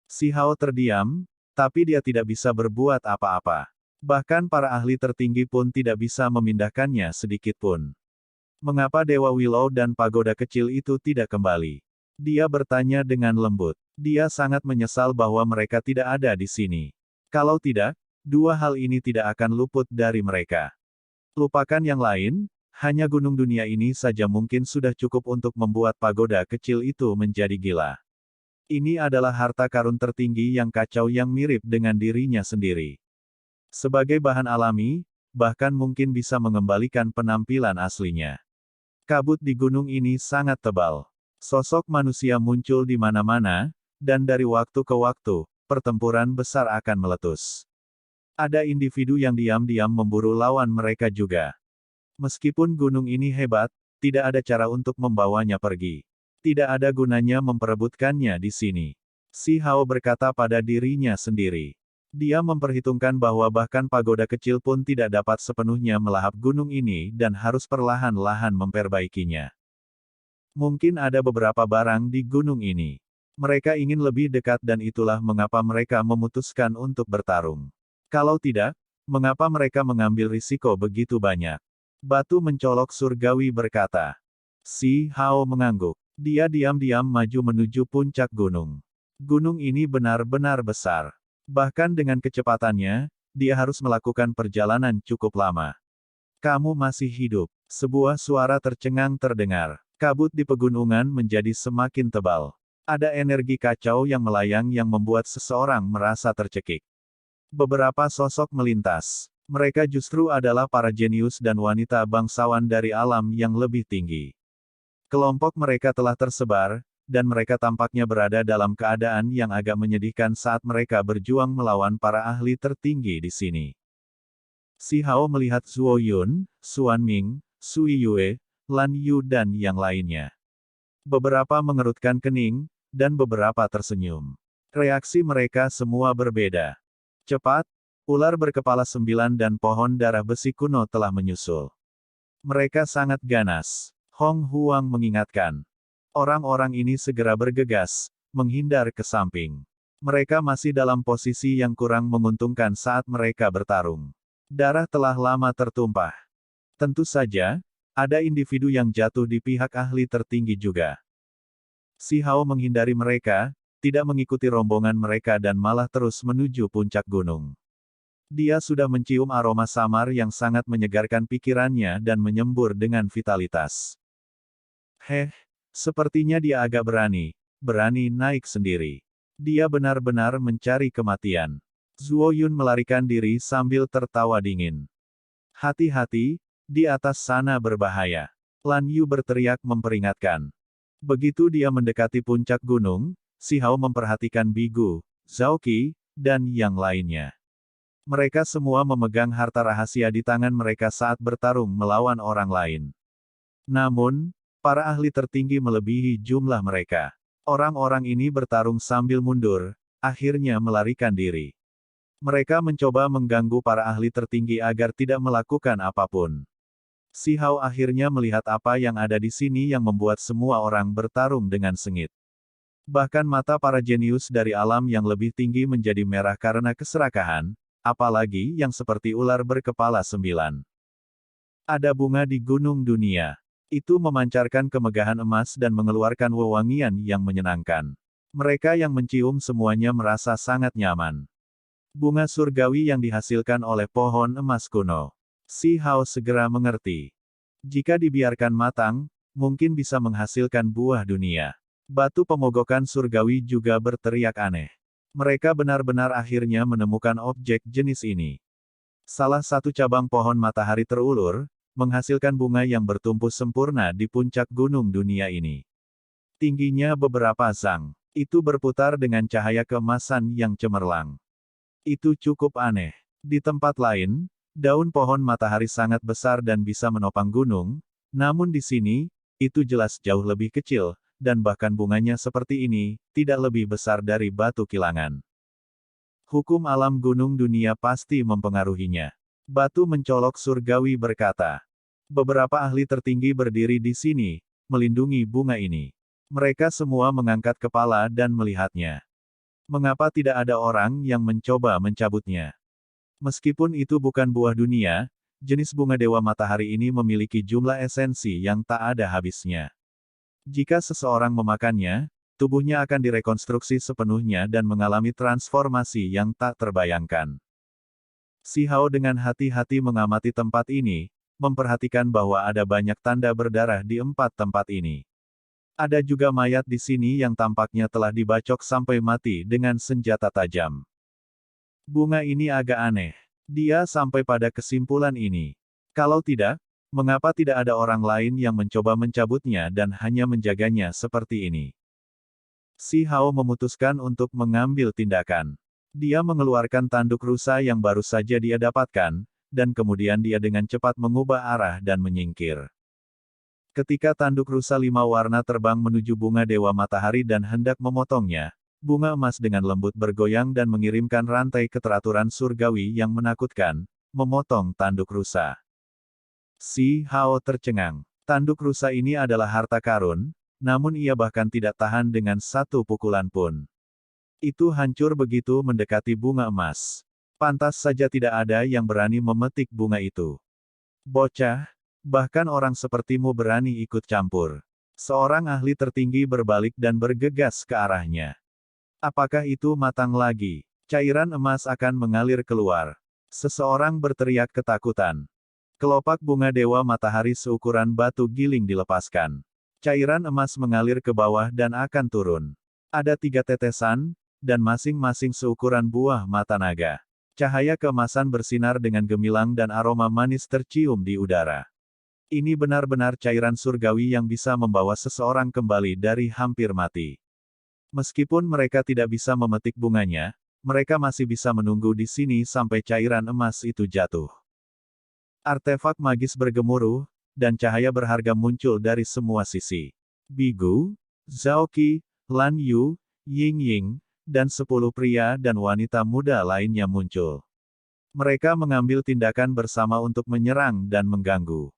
Si Hao terdiam, tapi dia tidak bisa berbuat apa-apa. Bahkan para ahli tertinggi pun tidak bisa memindahkannya sedikit pun. Mengapa Dewa Willow dan pagoda kecil itu tidak kembali? Dia bertanya dengan lembut. Dia sangat menyesal bahwa mereka tidak ada di sini. Kalau tidak, dua hal ini tidak akan luput dari mereka. Lupakan yang lain, hanya gunung dunia ini saja mungkin sudah cukup untuk membuat pagoda kecil itu menjadi gila. Ini adalah harta karun tertinggi yang kacau yang mirip dengan dirinya sendiri. Sebagai bahan alami, bahkan mungkin bisa mengembalikan penampilan aslinya. Kabut di gunung ini sangat tebal. Sosok manusia muncul di mana-mana, dan dari waktu ke waktu, pertempuran besar akan meletus. Ada individu yang diam-diam memburu lawan mereka juga. Meskipun gunung ini hebat, tidak ada cara untuk membawanya pergi. Tidak ada gunanya memperebutkannya di sini. Si Hao berkata pada dirinya sendiri. Dia memperhitungkan bahwa bahkan pagoda kecil pun tidak dapat sepenuhnya melahap gunung ini dan harus perlahan-lahan memperbaikinya. Mungkin ada beberapa barang di gunung ini. Mereka ingin lebih dekat dan itulah mengapa mereka memutuskan untuk bertarung. Kalau tidak, mengapa mereka mengambil risiko begitu banyak? Batu mencolok surgawi berkata. Si Hao mengangguk. Dia diam-diam maju menuju puncak gunung. Gunung ini benar-benar besar. Bahkan dengan kecepatannya, dia harus melakukan perjalanan cukup lama. Kamu masih hidup. Sebuah suara tercengang terdengar. Kabut di pegunungan menjadi semakin tebal. Ada energi kacau yang melayang yang membuat seseorang merasa tercekik. Beberapa sosok melintas. Mereka justru adalah para jenius dan wanita bangsawan dari alam yang lebih tinggi. Kelompok mereka telah tersebar, dan mereka tampaknya berada dalam keadaan yang agak menyedihkan saat mereka berjuang melawan para ahli tertinggi di sini. Si Hao melihat Zhuo Yun, Xuan Ming, Sui Yue, Lan Yu dan yang lainnya. Beberapa mengerutkan kening, dan beberapa tersenyum. Reaksi mereka semua berbeda. Cepat, ular berkepala 9 dan pohon darah besi kuno telah menyusul. Mereka sangat ganas. Hong Huang mengingatkan. Orang-orang ini segera bergegas, menghindar ke samping. Mereka masih dalam posisi yang kurang menguntungkan saat mereka bertarung. Darah telah lama tertumpah. Tentu saja, ada individu yang jatuh di pihak ahli tertinggi juga. Si Hao menghindari mereka, tidak mengikuti rombongan mereka dan malah terus menuju puncak gunung. Dia sudah mencium aroma samar yang sangat menyegarkan pikirannya dan menyembur dengan vitalitas. Sepertinya dia agak berani naik sendiri. Dia benar-benar mencari kematian. Zhuo Yun melarikan diri sambil tertawa dingin. Hati-hati, di atas sana berbahaya. Lan Yu berteriak memperingatkan. Begitu dia mendekati puncak gunung, Si Hao memperhatikan Bigu, Zhao Qi, dan yang lainnya. Mereka semua memegang harta rahasia di tangan mereka saat bertarung melawan orang lain. Namun, para ahli tertinggi melebihi jumlah mereka. Orang-orang ini bertarung sambil mundur, akhirnya melarikan diri. Mereka mencoba mengganggu para ahli tertinggi agar tidak melakukan apapun. Si Hao akhirnya melihat apa yang ada di sini yang membuat semua orang bertarung dengan sengit. Bahkan mata para jenius dari alam yang lebih tinggi menjadi merah karena keserakahan, apalagi yang seperti ular berkepala 9. Ada bunga di gunung dunia. Itu memancarkan kemegahan emas dan mengeluarkan wewangian yang menyenangkan. Mereka yang mencium semuanya merasa sangat nyaman. Bunga surgawi yang dihasilkan oleh pohon emas kuno. Si Hao segera mengerti. Jika dibiarkan matang, mungkin bisa menghasilkan buah dunia. Batu pemogokan surgawi juga berteriak aneh. Mereka benar-benar akhirnya menemukan objek jenis ini. Salah satu cabang pohon matahari terulur, menghasilkan bunga yang bertumpu sempurna di puncak gunung dunia ini. Tingginya beberapa zang. Itu berputar dengan cahaya keemasan yang cemerlang. Itu cukup aneh. Di tempat lain, daun pohon matahari sangat besar dan bisa menopang gunung, namun di sini, itu jelas jauh lebih kecil, dan bahkan bunganya seperti ini, tidak lebih besar dari batu kilangan. Hukum alam gunung dunia pasti mempengaruhinya. Batu mencolok surgawi berkata. Beberapa ahli tertinggi berdiri di sini, melindungi bunga ini. Mereka semua mengangkat kepala dan melihatnya. Mengapa tidak ada orang yang mencoba mencabutnya? Meskipun itu bukan buah dunia, jenis bunga dewa matahari ini memiliki jumlah esensi yang tak ada habisnya. Jika seseorang memakannya, tubuhnya akan direkonstruksi sepenuhnya dan mengalami transformasi yang tak terbayangkan. Si Hao dengan hati-hati mengamati tempat ini, memperhatikan bahwa ada banyak tanda berdarah di 4 tempat ini. Ada juga mayat di sini yang tampaknya telah dibacok sampai mati dengan senjata tajam. Bunga ini agak aneh. Dia sampai pada kesimpulan ini. Kalau tidak, mengapa tidak ada orang lain yang mencoba mencabutnya dan hanya menjaganya seperti ini? Si Hao memutuskan untuk mengambil tindakan. Dia mengeluarkan tanduk rusa yang baru saja dia dapatkan, dan kemudian dia dengan cepat mengubah arah dan menyingkir. Ketika tanduk rusa 5 warna terbang menuju bunga dewa matahari dan hendak memotongnya, bunga emas dengan lembut bergoyang dan mengirimkan rantai keteraturan surgawi yang menakutkan, memotong tanduk rusa. Si Hao tercengang. Tanduk rusa ini adalah harta karun, namun ia bahkan tidak tahan dengan satu pukulan pun. Itu hancur begitu mendekati bunga emas. Pantas saja tidak ada yang berani memetik bunga itu. Bocah, bahkan orang sepertimu berani ikut campur. Seorang ahli tertinggi berbalik dan bergegas ke arahnya. Apakah itu matang lagi? Cairan emas akan mengalir keluar. Seseorang berteriak ketakutan. Kelopak bunga dewa matahari seukuran batu giling dilepaskan. Cairan emas mengalir ke bawah dan akan turun. Ada 3 tetesan, dan masing-masing seukuran buah mata naga. Cahaya keemasan bersinar dengan gemilang dan aroma manis tercium di udara. Ini benar-benar cairan surgawi yang bisa membawa seseorang kembali dari hampir mati. Meskipun mereka tidak bisa memetik bunganya, mereka masih bisa menunggu di sini sampai cairan emas itu jatuh. Artefak magis bergemuruh, dan cahaya berharga muncul dari semua sisi. Bigu, Zhaoqi, Lan Yu, Ying Ying, dan 10 pria dan wanita muda lainnya muncul. Mereka mengambil tindakan bersama untuk menyerang dan mengganggu.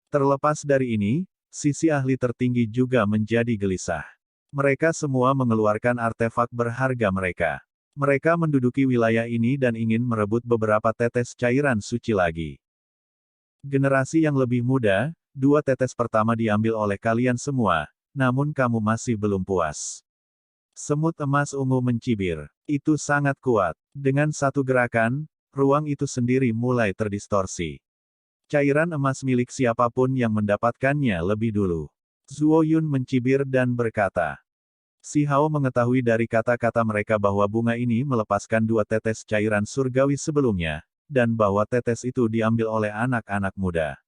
Terlepas dari ini, sisi ahli tertinggi juga menjadi gelisah. Mereka semua mengeluarkan artefak berharga mereka. Mereka menduduki wilayah ini dan ingin merebut beberapa tetes cairan suci lagi. Generasi yang lebih muda, 2 tetes pertama diambil oleh kalian semua, namun kamu masih belum puas. Semut emas ungu mencibir. Itu sangat kuat. Dengan satu gerakan, ruang itu sendiri mulai terdistorsi. Cairan emas milik siapapun yang mendapatkannya lebih dulu. Zuo Yun mencibir dan berkata. Si Hao mengetahui dari kata-kata mereka bahwa bunga ini melepaskan 2 tetes cairan surgawi sebelumnya, dan bahwa tetes itu diambil oleh anak-anak muda.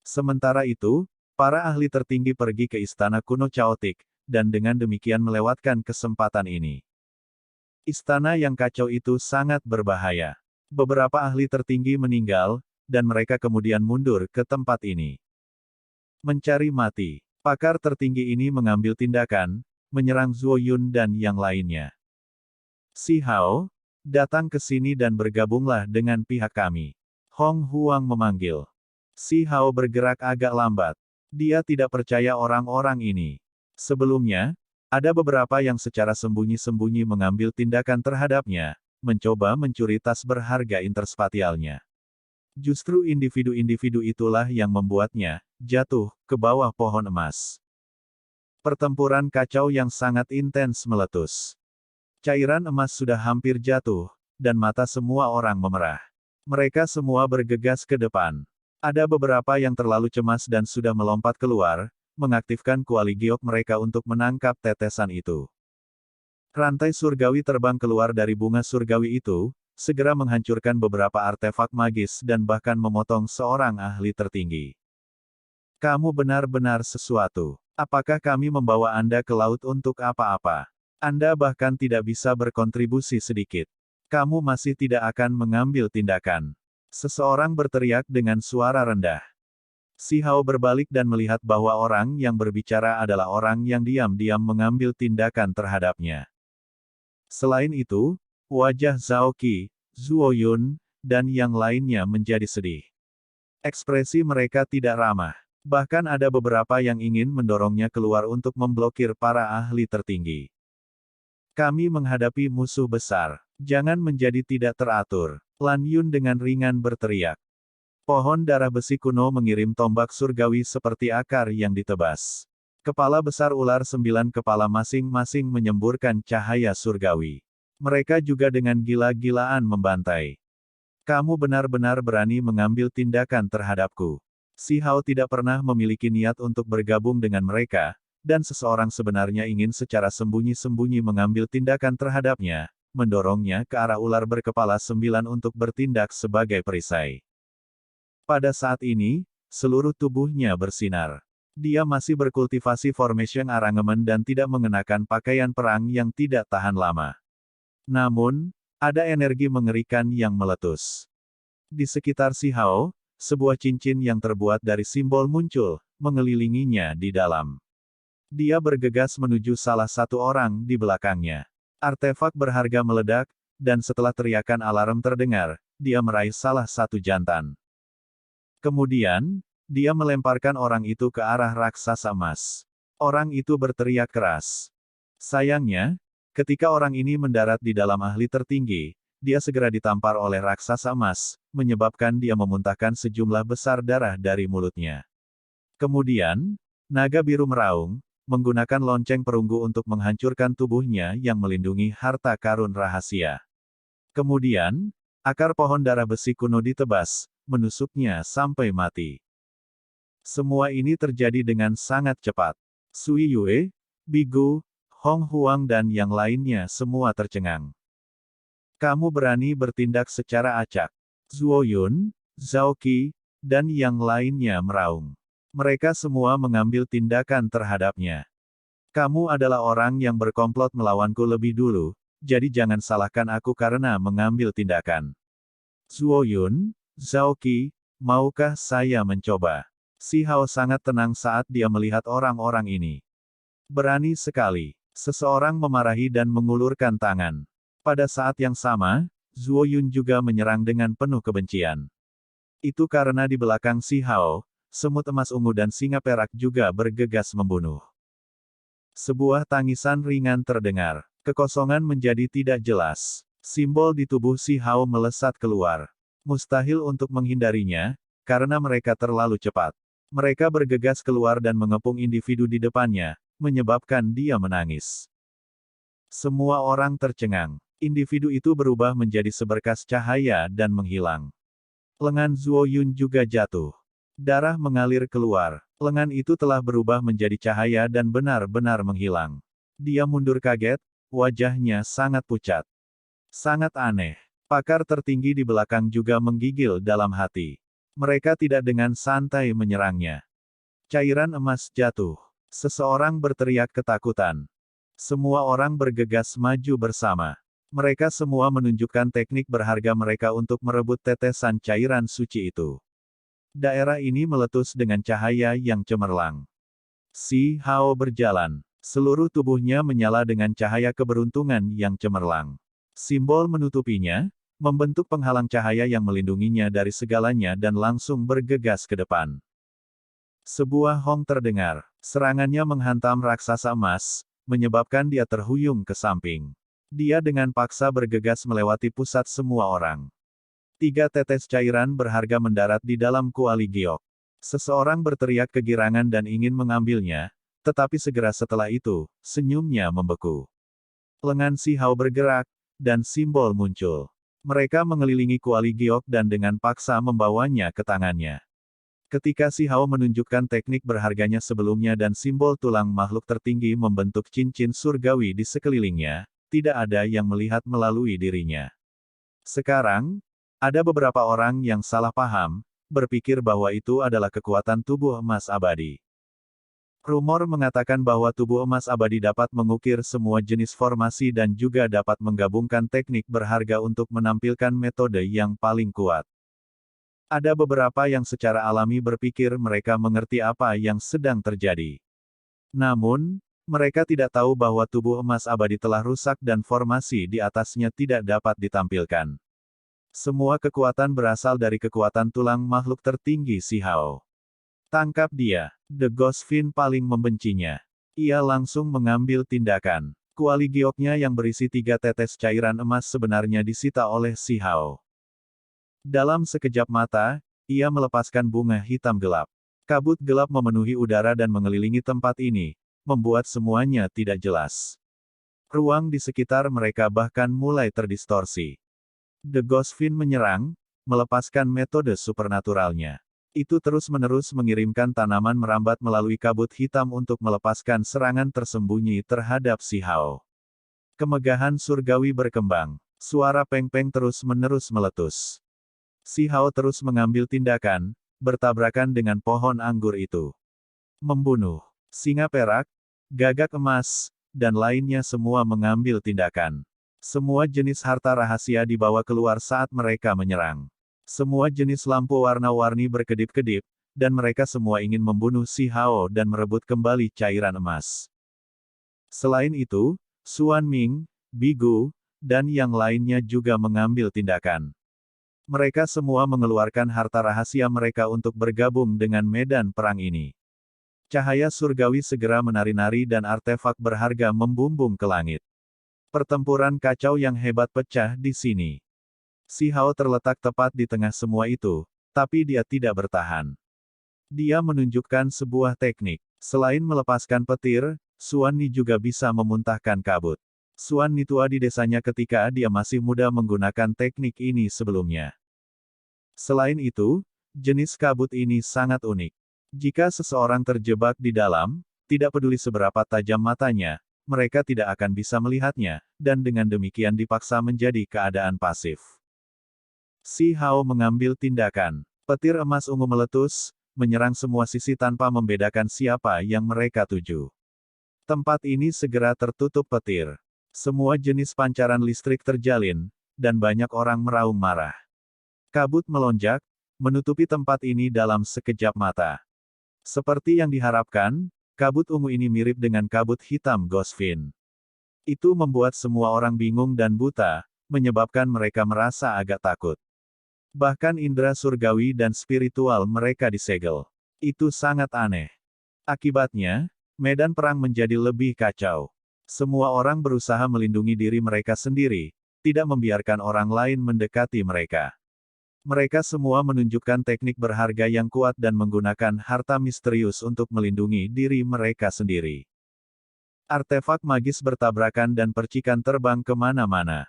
Sementara itu, para ahli tertinggi pergi ke istana kuno Chaotic, dan dengan demikian melewatkan kesempatan ini. Istana yang kacau itu sangat berbahaya. Beberapa ahli tertinggi meninggal, dan mereka kemudian mundur ke tempat ini. Mencari mati. Pakar tertinggi ini mengambil tindakan, menyerang Zuo Yun dan yang lainnya. Si Hao, datang ke sini dan bergabunglah dengan pihak kami. Hong Huang memanggil. Si Hao bergerak agak lambat. Dia tidak percaya orang-orang ini. Sebelumnya, ada beberapa yang secara sembunyi-sembunyi mengambil tindakan terhadapnya, mencoba mencuri tas berharga interspatialnya. Justru individu-individu itulah yang membuatnya jatuh ke bawah pohon emas. Pertempuran kacau yang sangat intens meletus. Cairan emas sudah hampir jatuh, dan mata semua orang memerah. Mereka semua bergegas ke depan. Ada beberapa yang terlalu cemas dan sudah melompat keluar, mengaktifkan kuali giok mereka untuk menangkap tetesan itu. Rantai surgawi terbang keluar dari bunga surgawi itu, segera menghancurkan beberapa artefak magis dan bahkan memotong seorang ahli tertinggi. Kamu benar-benar sesuatu. Apakah kami membawa Anda ke laut untuk apa-apa? Anda bahkan tidak bisa berkontribusi sedikit. Kamu masih tidak akan mengambil tindakan. Seseorang berteriak dengan suara rendah. Si Hao berbalik dan melihat bahwa orang yang berbicara adalah orang yang diam-diam mengambil tindakan terhadapnya. Selain itu, wajah Zhao Qi, Zuo Yun, dan yang lainnya menjadi sedih. Ekspresi mereka tidak ramah. Bahkan ada beberapa yang ingin mendorongnya keluar untuk memblokir para ahli tertinggi. Kami menghadapi musuh besar. Jangan menjadi tidak teratur. Lan Yun dengan ringan berteriak. Pohon darah besi kuno mengirim tombak surgawi seperti akar yang ditebas. Kepala besar ular 9 kepala masing-masing menyemburkan cahaya surgawi. Mereka juga dengan gila-gilaan membantai. Kamu benar-benar berani mengambil tindakan terhadapku. Si Hao tidak pernah memiliki niat untuk bergabung dengan mereka, dan seseorang sebenarnya ingin secara sembunyi-sembunyi mengambil tindakan terhadapnya, mendorongnya ke arah ular berkepala 9 untuk bertindak sebagai perisai. Pada saat ini, seluruh tubuhnya bersinar. Dia masih berkultivasi formation arangemen dan tidak mengenakan pakaian perang yang tidak tahan lama. Namun, ada energi mengerikan yang meletus. Di sekitar si Hao, sebuah cincin yang terbuat dari simbol muncul, mengelilinginya di dalam. Dia bergegas menuju salah satu orang di belakangnya. Artefak berharga meledak, dan setelah teriakan alarm terdengar, dia meraih salah satu jantan. Kemudian, dia melemparkan orang itu ke arah raksasa emas. Orang itu berteriak keras. Sayangnya, ketika orang ini mendarat di dalam ahli tertinggi, dia segera ditampar oleh raksasa emas, menyebabkan dia memuntahkan sejumlah besar darah dari mulutnya. Kemudian, naga biru meraung, menggunakan lonceng perunggu untuk menghancurkan tubuhnya yang melindungi harta karun rahasia. Kemudian, akar pohon darah besi kuno ditebas, menusuknya sampai mati. Semua ini terjadi dengan sangat cepat. Sui Yue, Bigu, Hong Huang dan yang lainnya semua tercengang. Kamu berani bertindak secara acak. Zuo Yun, Zhao Qi, dan yang lainnya meraung. Mereka semua mengambil tindakan terhadapnya. Kamu adalah orang yang berkomplot melawanku lebih dulu, jadi jangan salahkan aku karena mengambil tindakan. Zuo Yun, Zhao Qi, maukah saya mencoba? Si Hao sangat tenang saat dia melihat orang-orang ini. Berani sekali. Seseorang memarahi dan mengulurkan tangan. Pada saat yang sama, Zuo Yun juga menyerang dengan penuh kebencian. Itu karena di belakang si Hao, semut emas ungu dan singa perak juga bergegas membunuh. Sebuah tangisan ringan terdengar. Kekosongan menjadi tidak jelas. Simbol di tubuh si Hao melesat keluar. Mustahil untuk menghindarinya, karena mereka terlalu cepat. Mereka bergegas keluar dan mengepung individu di depannya, menyebabkan dia menangis. Semua orang tercengang. Individu itu berubah menjadi seberkas cahaya dan menghilang. Lengan Zuo Yun juga jatuh. Darah mengalir keluar. Lengan itu telah berubah menjadi cahaya dan benar-benar menghilang. Dia mundur kaget, wajahnya sangat pucat. Sangat aneh. Pakar tertinggi di belakang juga menggigil dalam hati. Mereka tidak dengan santai menyerangnya. Cairan emas jatuh. Seseorang berteriak ketakutan. Semua orang bergegas maju bersama. Mereka semua menunjukkan teknik berharga mereka untuk merebut tetesan cairan suci itu. Daerah ini meletus dengan cahaya yang cemerlang. Si Hao berjalan. Seluruh tubuhnya menyala dengan cahaya keberuntungan yang cemerlang. Simbol menutupinya, membentuk penghalang cahaya yang melindunginya dari segalanya dan langsung bergegas ke depan. Sebuah hong terdengar. Serangannya menghantam raksasa emas, menyebabkan dia terhuyung ke samping. Dia dengan paksa bergegas melewati pusat semua orang. 3 tetes cairan berharga mendarat di dalam kuali giok. Seseorang berteriak kegirangan dan ingin mengambilnya, tetapi segera setelah itu, senyumnya membeku. Lengan si Hao bergerak, dan simbol muncul. Mereka mengelilingi kuali giok dan dengan paksa membawanya ke tangannya. Ketika si Hao menunjukkan teknik berharganya sebelumnya dan simbol tulang makhluk tertinggi membentuk cincin surgawi di sekelilingnya, tidak ada yang melihat melalui dirinya. Sekarang, ada beberapa orang yang salah paham, berpikir bahwa itu adalah kekuatan tubuh emas abadi. Rumor mengatakan bahwa tubuh emas abadi dapat mengukir semua jenis formasi dan juga dapat menggabungkan teknik berharga untuk menampilkan metode yang paling kuat. Ada beberapa yang secara alami berpikir mereka mengerti apa yang sedang terjadi. Namun, mereka tidak tahu bahwa tubuh emas abadi telah rusak dan formasi di atasnya tidak dapat ditampilkan. Semua kekuatan berasal dari kekuatan tulang makhluk tertinggi si Hao. Tangkap dia. The Ghost Fiend paling membencinya. Ia langsung mengambil tindakan. Kuali gioknya yang berisi 3 tetes cairan emas sebenarnya disita oleh si Hao. Dalam sekejap mata, ia melepaskan bunga hitam gelap. Kabut gelap memenuhi udara dan mengelilingi tempat ini, membuat semuanya tidak jelas. Ruang di sekitar mereka bahkan mulai terdistorsi. The Ghost Fiend menyerang, melepaskan metode supernaturalnya. Itu terus-menerus mengirimkan tanaman merambat melalui kabut hitam untuk melepaskan serangan tersembunyi terhadap si Hao. Kemegahan surgawi berkembang. Suara peng-peng terus-menerus meletus. Si Hao terus mengambil tindakan, bertabrakan dengan pohon anggur itu. Membunuh. Singa perak, gagak emas, dan lainnya semua mengambil tindakan. Semua jenis harta rahasia dibawa keluar saat mereka menyerang. Semua jenis lampu warna-warni berkedip-kedip, dan mereka semua ingin membunuh si Hao dan merebut kembali cairan emas. Selain itu, Xuan Ming, Bigu, dan yang lainnya juga mengambil tindakan. Mereka semua mengeluarkan harta rahasia mereka untuk bergabung dengan medan perang ini. Cahaya surgawi segera menari-nari dan artefak berharga membumbung ke langit. Pertempuran kacau yang hebat pecah di sini. Si Hao terletak tepat di tengah semua itu, tapi dia tidak bertahan. Dia menunjukkan sebuah teknik. Selain melepaskan petir, Xuan Ni juga bisa memuntahkan kabut. Xuan Ni tua di desanya ketika dia masih muda menggunakan teknik ini sebelumnya. Selain itu, jenis kabut ini sangat unik. Jika seseorang terjebak di dalam, tidak peduli seberapa tajam matanya, mereka tidak akan bisa melihatnya, dan dengan demikian dipaksa menjadi keadaan pasif. Si Hao mengambil tindakan. Petir emas ungu meletus, menyerang semua sisi tanpa membedakan siapa yang mereka tuju. Tempat ini segera tertutup petir. Semua jenis pancaran listrik terjalin, dan banyak orang meraung marah. Kabut melonjak, menutupi tempat ini dalam sekejap mata. Seperti yang diharapkan, kabut ungu ini mirip dengan kabut hitam Gosfin. Itu membuat semua orang bingung dan buta, menyebabkan mereka merasa agak takut. Bahkan indera surgawi dan spiritual mereka disegel. Itu sangat aneh. Akibatnya, medan perang menjadi lebih kacau. Semua orang berusaha melindungi diri mereka sendiri, tidak membiarkan orang lain mendekati mereka. Mereka semua menunjukkan teknik berharga yang kuat dan menggunakan harta misterius untuk melindungi diri mereka sendiri. Artefak magis bertabrakan dan percikan terbang kemana-mana.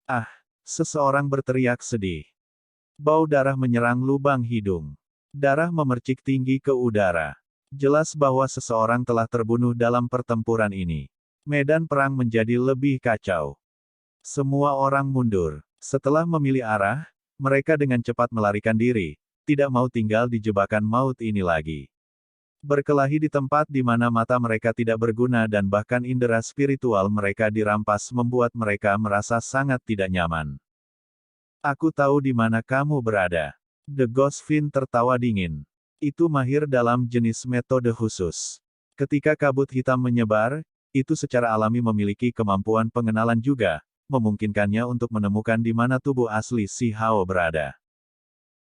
Ah! Seseorang berteriak sedih. Bau darah menyerang lubang hidung. Darah memercik tinggi ke udara. Jelas bahwa seseorang telah terbunuh dalam pertempuran ini. Medan perang menjadi lebih kacau. Semua orang mundur. Setelah memilih arah, mereka dengan cepat melarikan diri, tidak mau tinggal di jebakan maut ini lagi. Berkelahi di tempat di mana mata mereka tidak berguna dan bahkan indera spiritual mereka dirampas membuat mereka merasa sangat tidak nyaman. Aku tahu di mana kamu berada. The Gosfin tertawa dingin. Itu mahir dalam jenis metode khusus. Ketika kabut hitam menyebar, itu secara alami memiliki kemampuan pengenalan juga, memungkinkannya untuk menemukan di mana tubuh asli si Hao berada.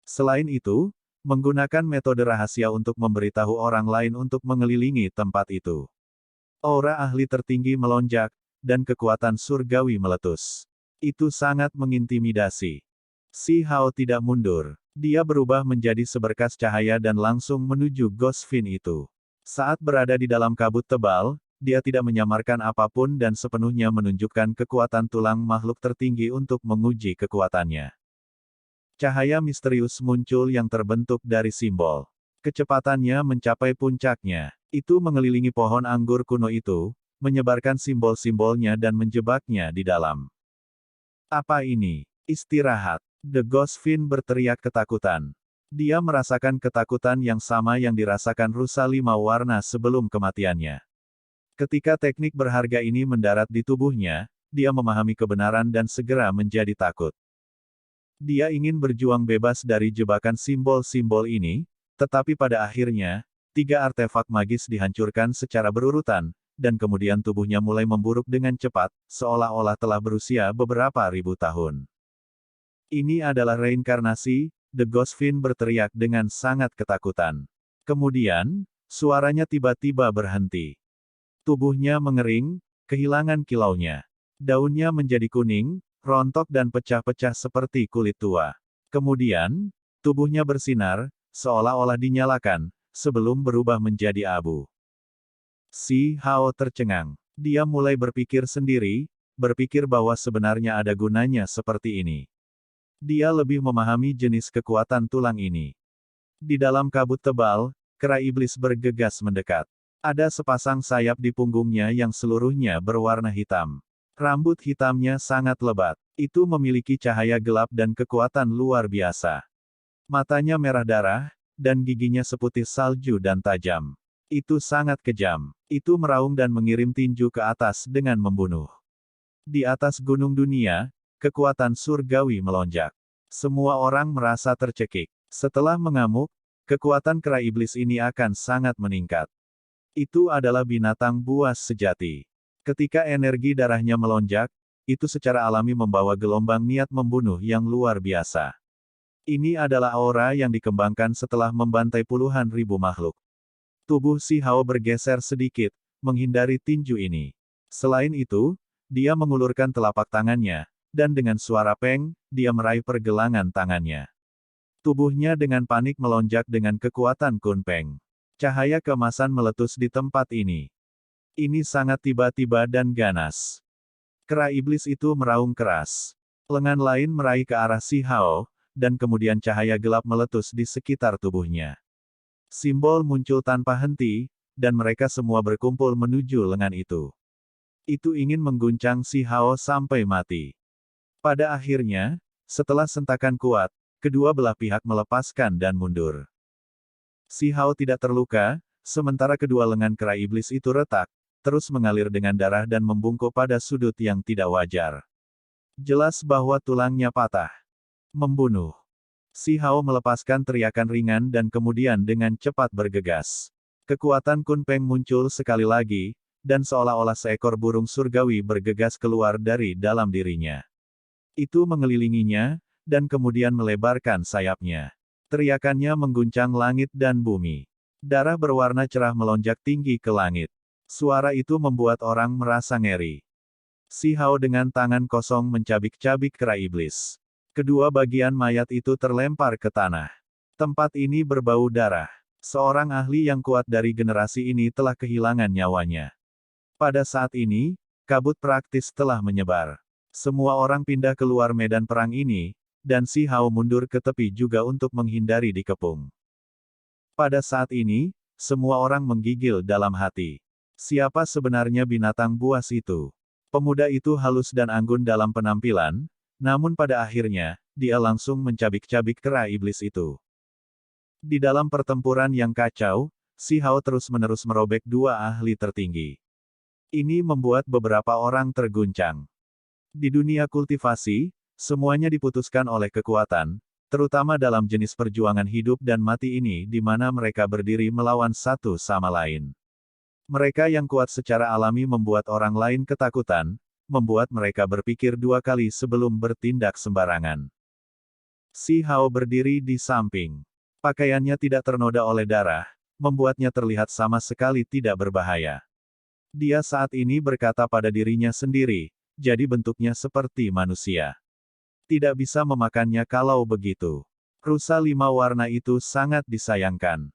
Selain itu, menggunakan metode rahasia untuk memberitahu orang lain untuk mengelilingi tempat itu. Aura ahli tertinggi melonjak, dan kekuatan surgawi meletus. Itu sangat mengintimidasi. Si Hao tidak mundur. Dia berubah menjadi seberkas cahaya dan langsung menuju Gosfin itu. Saat berada di dalam kabut tebal, dia tidak menyamarkan apapun dan sepenuhnya menunjukkan kekuatan tulang makhluk tertinggi untuk menguji kekuatannya. Cahaya misterius muncul yang terbentuk dari simbol. Kecepatannya mencapai puncaknya. Itu mengelilingi pohon anggur kuno itu, menyebarkan simbol-simbolnya dan menjebaknya di dalam. Apa ini? Istirahat. The Gosfin berteriak ketakutan. Dia merasakan ketakutan yang sama yang dirasakan rusa 5 warna sebelum kematiannya. Ketika teknik berharga ini mendarat di tubuhnya, dia memahami kebenaran dan segera menjadi takut. Dia ingin berjuang bebas dari jebakan simbol-simbol ini, tetapi pada akhirnya, 3 artefak magis dihancurkan secara berurutan, dan kemudian tubuhnya mulai memburuk dengan cepat, seolah-olah telah berusia beberapa ribu tahun. Ini adalah reinkarnasi, The Gosfin berteriak dengan sangat ketakutan. Kemudian, suaranya tiba-tiba berhenti. Tubuhnya mengering, kehilangan kilaunya. Daunnya menjadi kuning, rontok dan pecah-pecah seperti kulit tua. Kemudian, tubuhnya bersinar, seolah-olah dinyalakan, sebelum berubah menjadi abu. Si Hao tercengang. Dia mulai berpikir sendiri, berpikir bahwa sebenarnya ada gunanya seperti ini. Dia lebih memahami jenis kekuatan tulang ini. Di dalam kabut tebal, kera iblis bergegas mendekat. Ada sepasang sayap di punggungnya yang seluruhnya berwarna hitam. Rambut hitamnya sangat lebat. Itu memiliki cahaya gelap dan kekuatan luar biasa. Matanya merah darah, dan giginya seputih salju dan tajam. Itu sangat kejam. Itu meraung dan mengirim tinju ke atas dengan membunuh. Di atas gunung dunia, kekuatan surgawi melonjak. Semua orang merasa tercekik. Setelah mengamuk, kekuatan kera iblis ini akan sangat meningkat. Itu adalah binatang buas sejati. Ketika energi darahnya melonjak, itu secara alami membawa gelombang niat membunuh yang luar biasa. Ini adalah aura yang dikembangkan setelah membantai puluhan ribu makhluk. Tubuh si Hao bergeser sedikit, menghindari tinju ini. Selain itu, dia mengulurkan telapak tangannya, dan dengan suara peng, dia meraih pergelangan tangannya. Tubuhnya dengan panik melonjak dengan kekuatan Kunpeng. Cahaya keemasan meletus di tempat ini. Ini sangat tiba-tiba dan ganas. Kera iblis itu meraung keras. Lengan lain meraih ke arah si Hao, dan kemudian cahaya gelap meletus di sekitar tubuhnya. Simbol muncul tanpa henti, dan mereka semua berkumpul menuju lengan itu. Itu ingin mengguncang si Hao sampai mati. Pada akhirnya, setelah sentakan kuat, kedua belah pihak melepaskan dan mundur. Si Hao tidak terluka, sementara kedua lengan kera iblis itu retak, terus mengalir dengan darah dan membungkuk pada sudut yang tidak wajar. Jelas bahwa tulangnya patah. Membunuh. Si Hao melepaskan teriakan ringan dan kemudian dengan cepat bergegas. Kekuatan Kun Peng muncul sekali lagi, dan seolah-olah seekor burung surgawi bergegas keluar dari dalam dirinya. Itu mengelilinginya, dan kemudian melebarkan sayapnya. Teriakannya mengguncang langit dan bumi. Darah berwarna cerah melonjak tinggi ke langit. Suara itu membuat orang merasa ngeri. Si Hao dengan tangan kosong mencabik-cabik kera iblis. Kedua bagian mayat itu terlempar ke tanah. Tempat ini berbau darah. Seorang ahli yang kuat dari generasi ini telah kehilangan nyawanya. Pada saat ini, kabut praktis telah menyebar. Semua orang pindah keluar medan perang ini, dan si Hao mundur ke tepi juga untuk menghindari dikepung. Pada saat ini, semua orang menggigil dalam hati. Siapa sebenarnya binatang buas itu? Pemuda itu halus dan anggun dalam penampilan, namun pada akhirnya, dia langsung mencabik-cabik kera iblis itu. Di dalam pertempuran yang kacau, si Hao terus-menerus merobek dua ahli tertinggi. Ini membuat beberapa orang terguncang. Di dunia kultivasi, semuanya diputuskan oleh kekuatan, terutama dalam jenis perjuangan hidup dan mati ini di mana mereka berdiri melawan satu sama lain. Mereka yang kuat secara alami membuat orang lain ketakutan, membuat mereka berpikir dua kali sebelum bertindak sembarangan. Si Hao berdiri di samping. Pakaiannya tidak ternoda oleh darah, membuatnya terlihat sama sekali tidak berbahaya. Dia saat ini berkata pada dirinya sendiri, jadi bentuknya seperti manusia. Tidak bisa memakannya kalau begitu. Rusa 5 warna itu sangat disayangkan.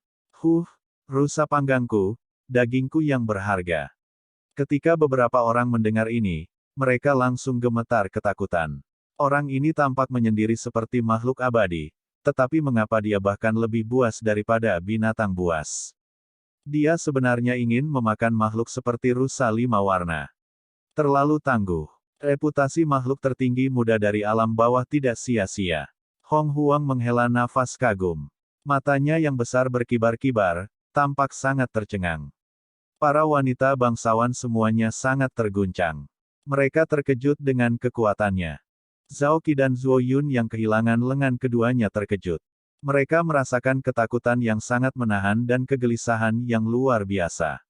Rusa panggangku, dagingku yang berharga. Ketika beberapa orang mendengar ini, mereka langsung gemetar ketakutan. Orang ini tampak menyendiri seperti makhluk abadi, tetapi mengapa dia bahkan lebih buas daripada binatang buas? Dia sebenarnya ingin memakan makhluk seperti rusa 5 warna. Terlalu tangguh. Reputasi makhluk tertinggi muda dari alam bawah tidak sia-sia. Hong Huang menghela nafas kagum. Matanya yang besar berkibar-kibar, tampak sangat tercengang. Para wanita bangsawan semuanya sangat terguncang. Mereka terkejut dengan kekuatannya. Zhao Qi dan Zhuo Yun yang kehilangan lengan keduanya terkejut. Mereka merasakan ketakutan yang sangat menahan dan kegelisahan yang luar biasa.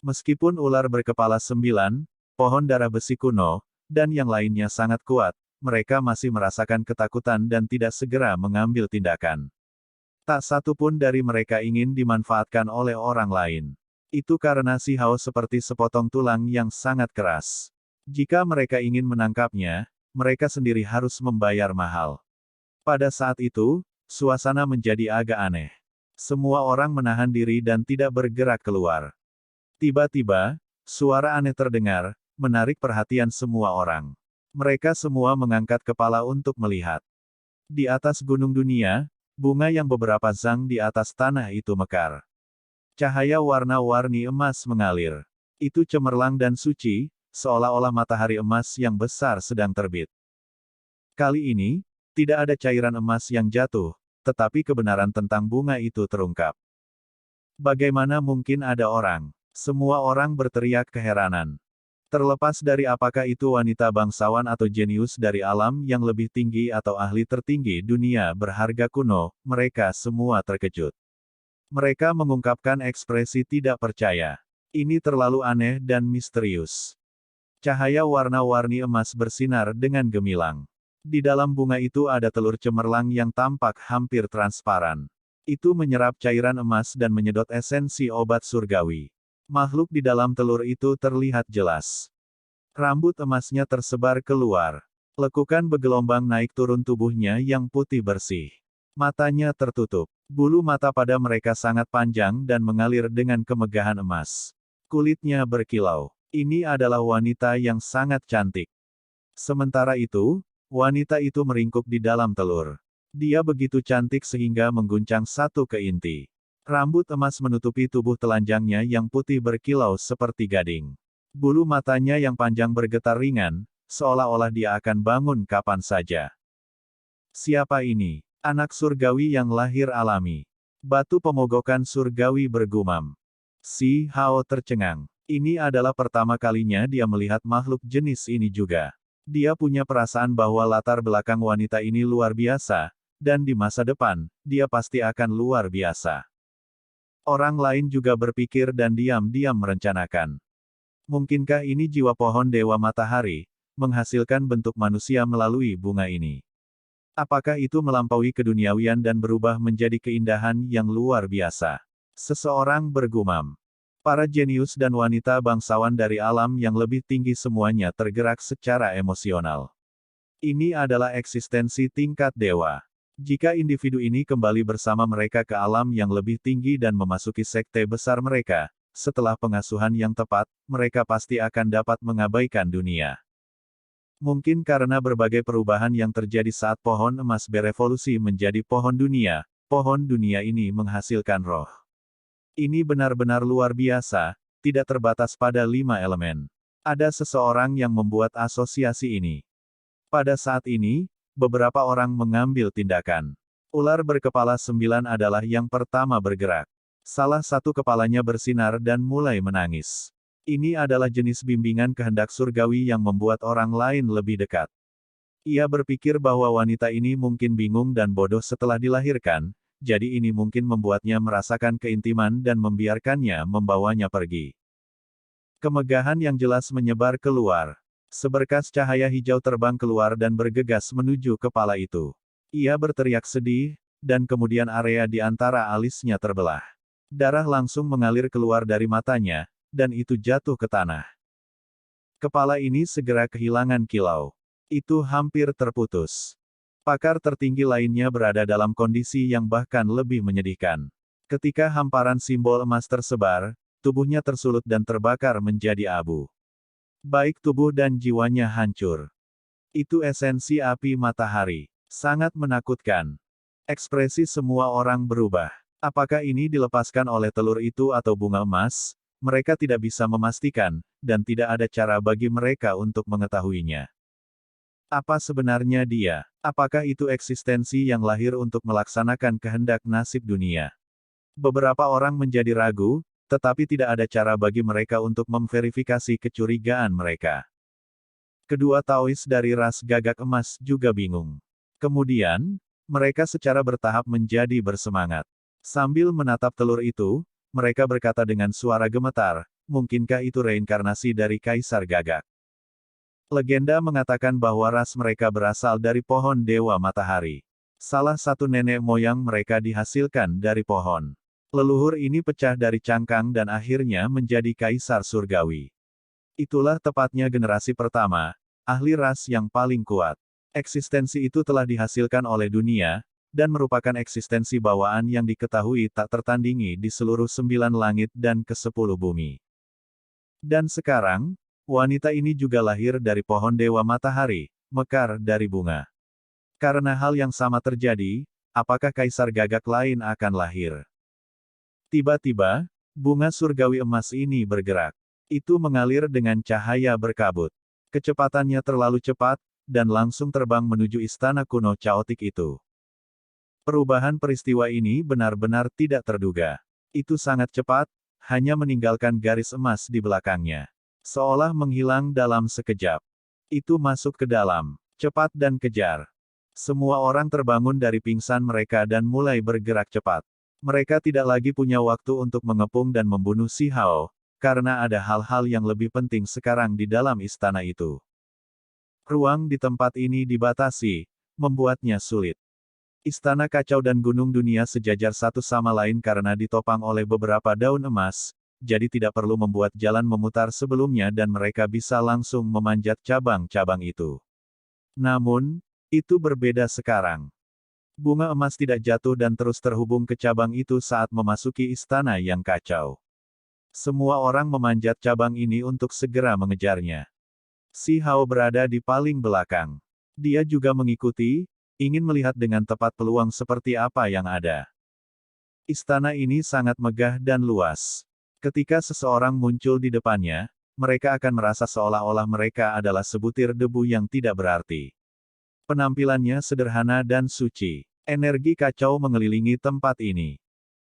Meskipun ular berkepala 9, pohon darah besi kuno, dan yang lainnya sangat kuat, mereka masih merasakan ketakutan dan tidak segera mengambil tindakan. Tak satu pun dari mereka ingin dimanfaatkan oleh orang lain. Itu karena si Hao seperti sepotong tulang yang sangat keras. Jika mereka ingin menangkapnya, mereka sendiri harus membayar mahal. Pada saat itu, suasana menjadi agak aneh. Semua orang menahan diri dan tidak bergerak keluar. Tiba-tiba, suara aneh terdengar, menarik perhatian semua orang. Mereka semua mengangkat kepala untuk melihat. Di atas gunung dunia, bunga yang beberapa zang di atas tanah itu mekar. Cahaya warna-warni emas mengalir. Itu cemerlang dan suci, seolah-olah matahari emas yang besar sedang terbit. Kali ini, tidak ada cairan emas yang jatuh, tetapi kebenaran tentang bunga itu terungkap. Bagaimana mungkin ada orang? Semua orang berteriak keheranan. Terlepas dari apakah itu wanita bangsawan atau jenius dari alam yang lebih tinggi atau ahli tertinggi dunia berharga kuno, mereka semua terkejut. Mereka mengungkapkan ekspresi tidak percaya. Ini terlalu aneh dan misterius. Cahaya warna-warni emas bersinar dengan gemilang. Di dalam bunga itu ada telur cemerlang yang tampak hampir transparan. Itu menyerap cairan emas dan menyedot esensi obat surgawi. Makhluk di dalam telur itu terlihat jelas. Rambut emasnya tersebar keluar. Lekukan bergelombang naik turun tubuhnya yang putih bersih. Matanya tertutup. Bulu mata pada mereka sangat panjang dan mengalir dengan kemegahan emas. Kulitnya berkilau. Ini adalah wanita yang sangat cantik. Sementara itu, wanita itu meringkuk di dalam telur. Dia begitu cantik sehingga mengguncang satu ke inti. Rambut emas menutupi tubuh telanjangnya yang putih berkilau seperti gading. Bulu matanya yang panjang bergetar ringan, seolah-olah dia akan bangun kapan saja. Siapa ini? Anak surgawi yang lahir alami. Batu pemogokan surgawi bergumam. Si Hao tercengang. Ini adalah pertama kalinya dia melihat makhluk jenis ini juga. Dia punya perasaan bahwa latar belakang wanita ini luar biasa, dan di masa depan, dia pasti akan luar biasa. Orang lain juga berpikir dan diam-diam merencanakan. Mungkinkah ini jiwa pohon Dewa Matahari, menghasilkan bentuk manusia melalui bunga ini? Apakah itu melampaui keduniawian dan berubah menjadi keindahan yang luar biasa? Seseorang bergumam. Para jenius dan wanita bangsawan dari alam yang lebih tinggi semuanya tergerak secara emosional. Ini adalah eksistensi tingkat dewa. Jika individu ini kembali bersama mereka ke alam yang lebih tinggi dan memasuki sekte besar mereka, setelah pengasuhan yang tepat, mereka pasti akan dapat mengabaikan dunia. Mungkin karena berbagai perubahan yang terjadi saat pohon emas berevolusi menjadi pohon dunia ini menghasilkan roh. Ini benar-benar luar biasa, tidak terbatas pada 5 elemen. Ada seseorang yang membuat asosiasi ini. Pada saat ini, beberapa orang mengambil tindakan. Ular berkepala 9 adalah yang pertama bergerak. Salah satu kepalanya bersinar dan mulai menangis. Ini adalah jenis bimbingan kehendak surgawi yang membuat orang lain lebih dekat. Ia berpikir bahwa wanita ini mungkin bingung dan bodoh setelah dilahirkan, jadi ini mungkin membuatnya merasakan keintiman dan membiarkannya membawanya pergi. Kemegahan yang jelas menyebar keluar. Seberkas cahaya hijau terbang keluar dan bergegas menuju kepala itu. Ia berteriak sedih, dan kemudian area di antara alisnya terbelah. Darah langsung mengalir keluar dari matanya, dan itu jatuh ke tanah. Kepala ini segera kehilangan kilau. Itu hampir terputus. Pakar tertinggi lainnya berada dalam kondisi yang bahkan lebih menyedihkan. Ketika hamparan simbol emas tersebar, tubuhnya tersulut dan terbakar menjadi abu. Baik tubuh dan jiwanya hancur. Itu esensi api matahari. Sangat menakutkan. Ekspresi semua orang berubah. Apakah ini dilepaskan oleh telur itu atau bunga emas? Mereka tidak bisa memastikan, dan tidak ada cara bagi mereka untuk mengetahuinya. Apa sebenarnya dia? Apakah itu eksistensi yang lahir untuk melaksanakan kehendak nasib dunia? Beberapa orang menjadi ragu, tetapi tidak ada cara bagi mereka untuk memverifikasi kecurigaan mereka. Kedua Taois dari ras gagak emas juga bingung. Kemudian, mereka secara bertahap menjadi bersemangat. Sambil menatap telur itu, mereka berkata dengan suara gemetar, mungkinkah itu reinkarnasi dari Kaisar Gagak? Legenda mengatakan bahwa ras mereka berasal dari pohon Dewa Matahari. Salah satu nenek moyang mereka dihasilkan dari pohon. Leluhur ini pecah dari cangkang dan akhirnya menjadi Kaisar Surgawi. Itulah tepatnya generasi pertama, ahli ras yang paling kuat. Eksistensi itu telah dihasilkan oleh dunia, dan merupakan eksistensi bawaan yang diketahui tak tertandingi di seluruh 9 langit dan ke-10 bumi. Dan sekarang, wanita ini juga lahir dari pohon Dewa Matahari, mekar dari bunga. Karena hal yang sama terjadi, apakah Kaisar Gagak lain akan lahir? Tiba-tiba, bunga surgawi emas ini bergerak. Itu mengalir dengan cahaya berkabut. Kecepatannya terlalu cepat, dan langsung terbang menuju istana kuno caotik itu. Perubahan peristiwa ini benar-benar tidak terduga. Itu sangat cepat, hanya meninggalkan garis emas di belakangnya. Seolah menghilang dalam sekejap. Itu masuk ke dalam. Cepat dan kejar. Semua orang terbangun dari pingsan mereka dan mulai bergerak cepat. Mereka tidak lagi punya waktu untuk mengepung dan membunuh si Hao, karena ada hal-hal yang lebih penting sekarang di dalam istana itu. Ruang di tempat ini dibatasi, membuatnya sulit. Istana kacau dan gunung dunia sejajar satu sama lain karena ditopang oleh beberapa daun emas, jadi tidak perlu membuat jalan memutar sebelumnya dan mereka bisa langsung memanjat cabang-cabang itu. Namun, itu berbeda sekarang. Bunga emas tidak jatuh dan terus terhubung ke cabang itu saat memasuki istana yang kacau. Semua orang memanjat cabang ini untuk segera mengejarnya. Si Hao berada di paling belakang. Dia juga mengikuti, ingin melihat dengan tepat peluang seperti apa yang ada. Istana ini sangat megah dan luas. Ketika seseorang muncul di depannya, mereka akan merasa seolah-olah mereka adalah sebutir debu yang tidak berarti. Penampilannya sederhana dan suci. Energi kacau mengelilingi tempat ini.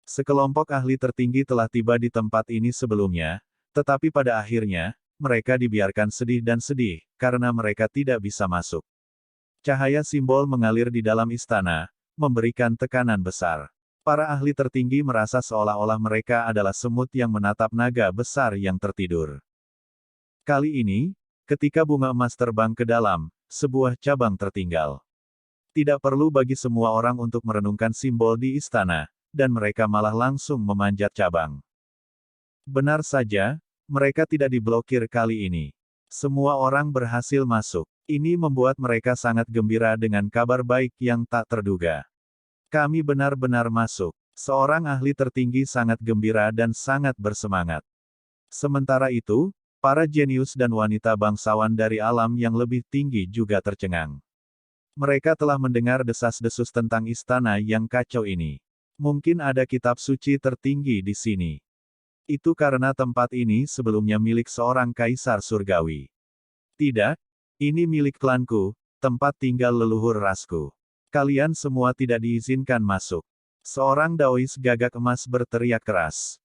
Sekelompok ahli tertinggi telah tiba di tempat ini sebelumnya, tetapi pada akhirnya, mereka dibiarkan sedih dan sedih, karena mereka tidak bisa masuk. Cahaya simbol mengalir di dalam istana, memberikan tekanan besar. Para ahli tertinggi merasa seolah-olah mereka adalah semut yang menatap naga besar yang tertidur. Kali ini, ketika bunga emas terbang ke dalam, sebuah cabang tertinggal. Tidak perlu bagi semua orang untuk merenungkan simbol di istana, dan mereka malah langsung memanjat cabang. Benar saja, mereka tidak diblokir kali ini. Semua orang berhasil masuk. Ini membuat mereka sangat gembira dengan kabar baik yang tak terduga. Kami benar-benar masuk. Seorang ahli tertinggi sangat gembira dan sangat bersemangat. Sementara itu, para jenius dan wanita bangsawan dari alam yang lebih tinggi juga tercengang. Mereka telah mendengar desas-desus tentang istana yang kacau ini. Mungkin ada kitab suci tertinggi di sini. Itu karena tempat ini sebelumnya milik seorang kaisar surgawi. Tidak, ini milik klanku, tempat tinggal leluhur rasku. Kalian semua tidak diizinkan masuk. Seorang Daois gagak emas berteriak keras.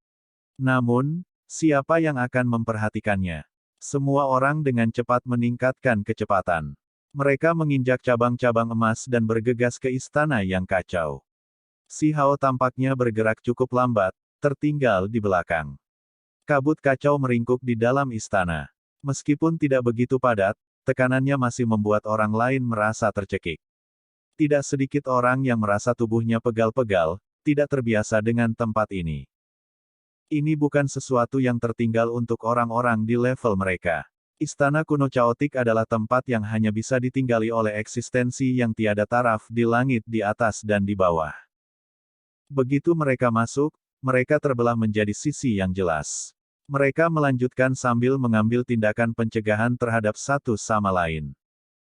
Namun, siapa yang akan memperhatikannya? Semua orang dengan cepat meningkatkan kecepatan. Mereka menginjak cabang-cabang emas dan bergegas ke istana yang kacau. Si Hao tampaknya bergerak cukup lambat, tertinggal di belakang. Kabut kacau meringkuk di dalam istana. Meskipun tidak begitu padat, tekanannya masih membuat orang lain merasa tercekik. Tidak sedikit orang yang merasa tubuhnya pegal-pegal, tidak terbiasa dengan tempat ini. Ini bukan sesuatu yang tertinggal untuk orang-orang di level mereka. Istana kuno Chaotic adalah tempat yang hanya bisa ditinggali oleh eksistensi yang tiada taraf di langit di atas dan di bawah. Begitu mereka masuk, mereka terbelah menjadi sisi yang jelas. Mereka melanjutkan sambil mengambil tindakan pencegahan terhadap satu sama lain.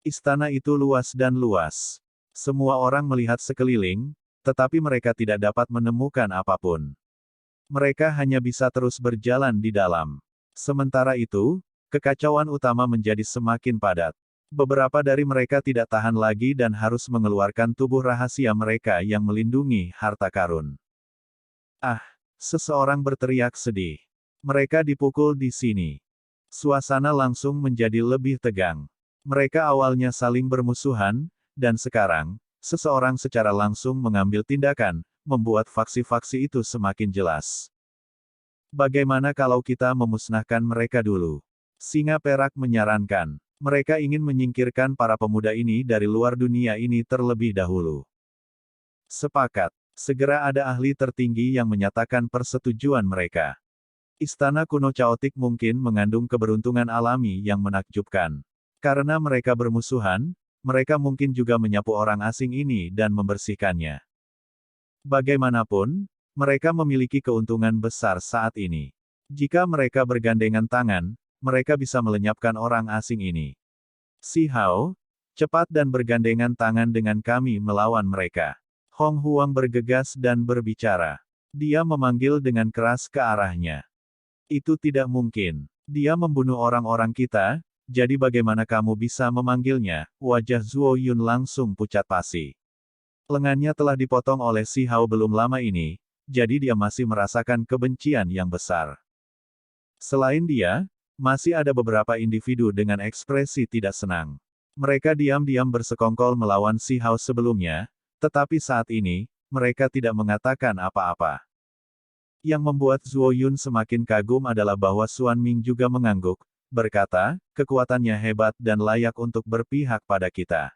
Istana itu luas dan luas. Semua orang melihat sekeliling, tetapi mereka tidak dapat menemukan apapun. Mereka hanya bisa terus berjalan di dalam. Sementara itu, kekacauan utama menjadi semakin padat. Beberapa dari mereka tidak tahan lagi dan harus mengeluarkan tubuh rahasia mereka yang melindungi harta karun. Ah! Seseorang berteriak sedih. Mereka dipukul di sini. Suasana langsung menjadi lebih tegang. Mereka awalnya saling bermusuhan, dan sekarang, seseorang secara langsung mengambil tindakan, membuat faksi-faksi itu semakin jelas. Bagaimana kalau kita memusnahkan mereka dulu? Singa perak menyarankan. Mereka ingin menyingkirkan para pemuda ini dari luar dunia ini terlebih dahulu. Sepakat. Segera ada ahli tertinggi yang menyatakan persetujuan mereka. Istana kuno Chaotic mungkin mengandung keberuntungan alami yang menakjubkan. Karena mereka bermusuhan, mereka mungkin juga menyapu orang asing ini dan membersihkannya. Bagaimanapun, mereka memiliki keuntungan besar saat ini. Jika mereka bergandengan tangan, mereka bisa melenyapkan orang asing ini. Si Hao, cepat dan bergandengan tangan dengan kami melawan mereka. Hong Huang bergegas dan berbicara. Dia memanggil dengan keras ke arahnya. Itu tidak mungkin. Dia membunuh orang-orang kita, jadi bagaimana kamu bisa memanggilnya? Wajah Zhuo Yun langsung pucat pasi. Lengannya telah dipotong oleh si Hao belum lama ini, jadi dia masih merasakan kebencian yang besar. Selain dia, masih ada beberapa individu dengan ekspresi tidak senang. Mereka diam-diam bersekongkol melawan si Hao sebelumnya, tetapi saat ini, mereka tidak mengatakan apa-apa. Yang membuat Zhuo Yun semakin kagum adalah bahwa Xuan Ming juga mengangguk, berkata, kekuatannya hebat dan layak untuk berpihak pada kita.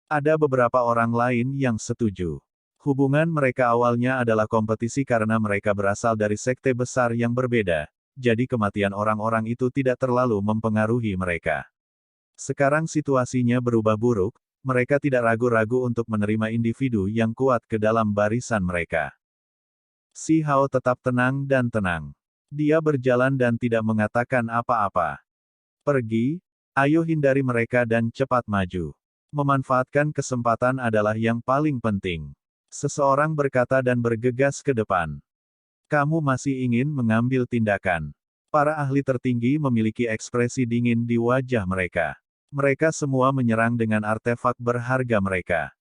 Ada beberapa orang lain yang setuju. Hubungan mereka awalnya adalah kompetisi karena mereka berasal dari sekte besar yang berbeda, jadi kematian orang-orang itu tidak terlalu mempengaruhi mereka. Sekarang situasinya berubah buruk, mereka tidak ragu-ragu untuk menerima individu yang kuat ke dalam barisan mereka. Si Hao tetap tenang dan tenang. Dia berjalan dan tidak mengatakan apa-apa. Pergi, ayo hindari mereka dan cepat maju. Memanfaatkan kesempatan adalah yang paling penting. Seseorang berkata dan bergegas ke depan. Kamu masih ingin mengambil tindakan. Para ahli tertinggi memiliki ekspresi dingin di wajah mereka. Mereka semua menyerang dengan artefak berharga mereka.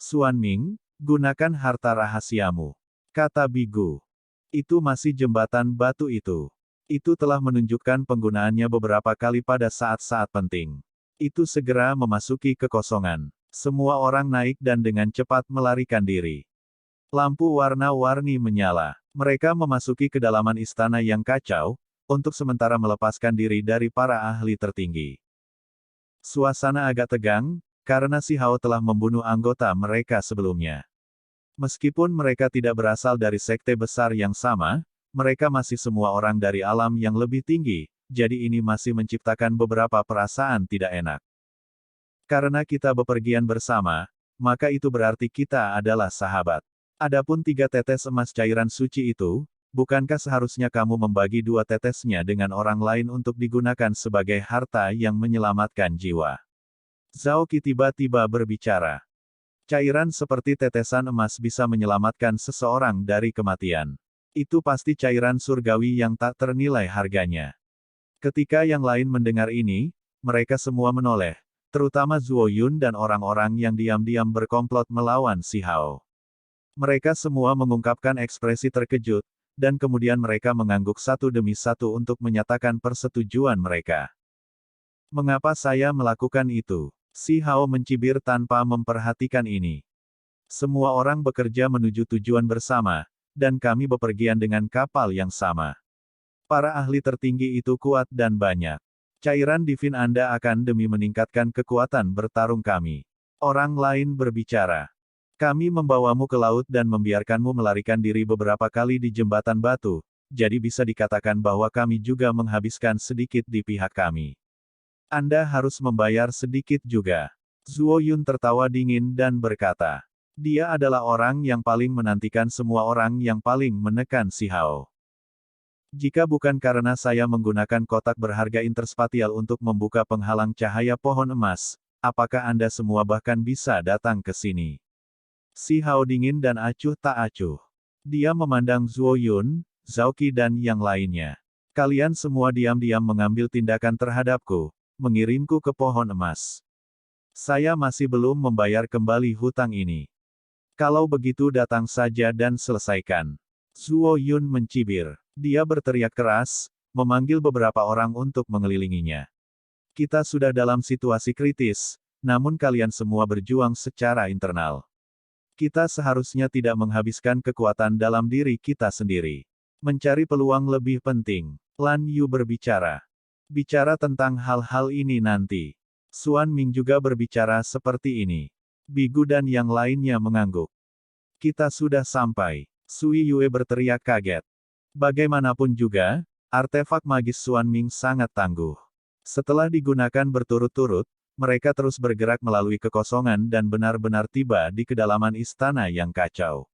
Xuan Ming, gunakan harta rahasiamu. Kata Bigu. Itu masih jembatan batu itu. Itu telah menunjukkan penggunaannya beberapa kali pada saat-saat penting. Itu segera memasuki kekosongan. Semua orang naik dan dengan cepat melarikan diri. Lampu warna-warni menyala. Mereka memasuki kedalaman istana yang kacau, untuk sementara melepaskan diri dari para ahli tertinggi. Suasana agak tegang, karena Si Hao telah membunuh anggota mereka sebelumnya. Meskipun mereka tidak berasal dari sekte besar yang sama, mereka masih semua orang dari alam yang lebih tinggi, jadi ini masih menciptakan beberapa perasaan tidak enak. Karena kita bepergian bersama, maka itu berarti kita adalah sahabat. Adapun 3 tetes emas cairan suci itu, bukankah seharusnya kamu membagi 2 tetesnya dengan orang lain untuk digunakan sebagai harta yang menyelamatkan jiwa? Zhao Qi tiba-tiba berbicara. Cairan seperti tetesan emas bisa menyelamatkan seseorang dari kematian. Itu pasti cairan surgawi yang tak ternilai harganya. Ketika yang lain mendengar ini, mereka semua menoleh, terutama Zuo Yun dan orang-orang yang diam-diam berkomplot melawan Si Hao. Mereka semua mengungkapkan ekspresi terkejut, dan kemudian mereka mengangguk satu demi satu untuk menyatakan persetujuan mereka. Mengapa saya melakukan itu? Si Hao mencibir tanpa memperhatikan ini. Semua orang bekerja menuju tujuan bersama, dan kami bepergian dengan kapal yang sama. Para ahli tertinggi itu kuat dan banyak. Cairan divin Anda akan demi meningkatkan kekuatan bertarung kami. Orang lain berbicara. Kami membawamu ke laut dan membiarkanmu melarikan diri beberapa kali di jembatan batu, jadi bisa dikatakan bahwa kami juga menghabiskan sedikit di pihak kami. Anda harus membayar sedikit juga. Zuo Yun tertawa dingin dan berkata. Dia adalah orang yang paling menantikan semua orang yang paling menekan Si Hao. Jika bukan karena saya menggunakan kotak berharga interspatial untuk membuka penghalang cahaya pohon emas, apakah Anda semua bahkan bisa datang ke sini? Si Hao dingin dan acuh tak acuh. Dia memandang Zuo Yun, Zhao Qi dan yang lainnya. Kalian semua diam-diam mengambil tindakan terhadapku, mengirimku ke pohon emas. Saya masih belum membayar kembali hutang ini. Kalau begitu datang saja dan selesaikan. Zuo Yun mencibir. Dia berteriak keras, memanggil beberapa orang untuk mengelilinginya. Kita sudah dalam situasi kritis, namun kalian semua berjuang secara internal. Kita seharusnya tidak menghabiskan kekuatan dalam diri kita sendiri. Mencari peluang lebih penting. Lan Yu berbicara. Bicara tentang hal-hal ini nanti. Xuan Ming juga berbicara seperti ini. Bigu dan yang lainnya mengangguk. Kita sudah sampai. Sui Yue berteriak kaget. Bagaimanapun juga, artefak magis Xuan Ming sangat tangguh. Setelah digunakan berturut-turut, mereka terus bergerak melalui kekosongan dan benar-benar tiba di kedalaman istana yang kacau.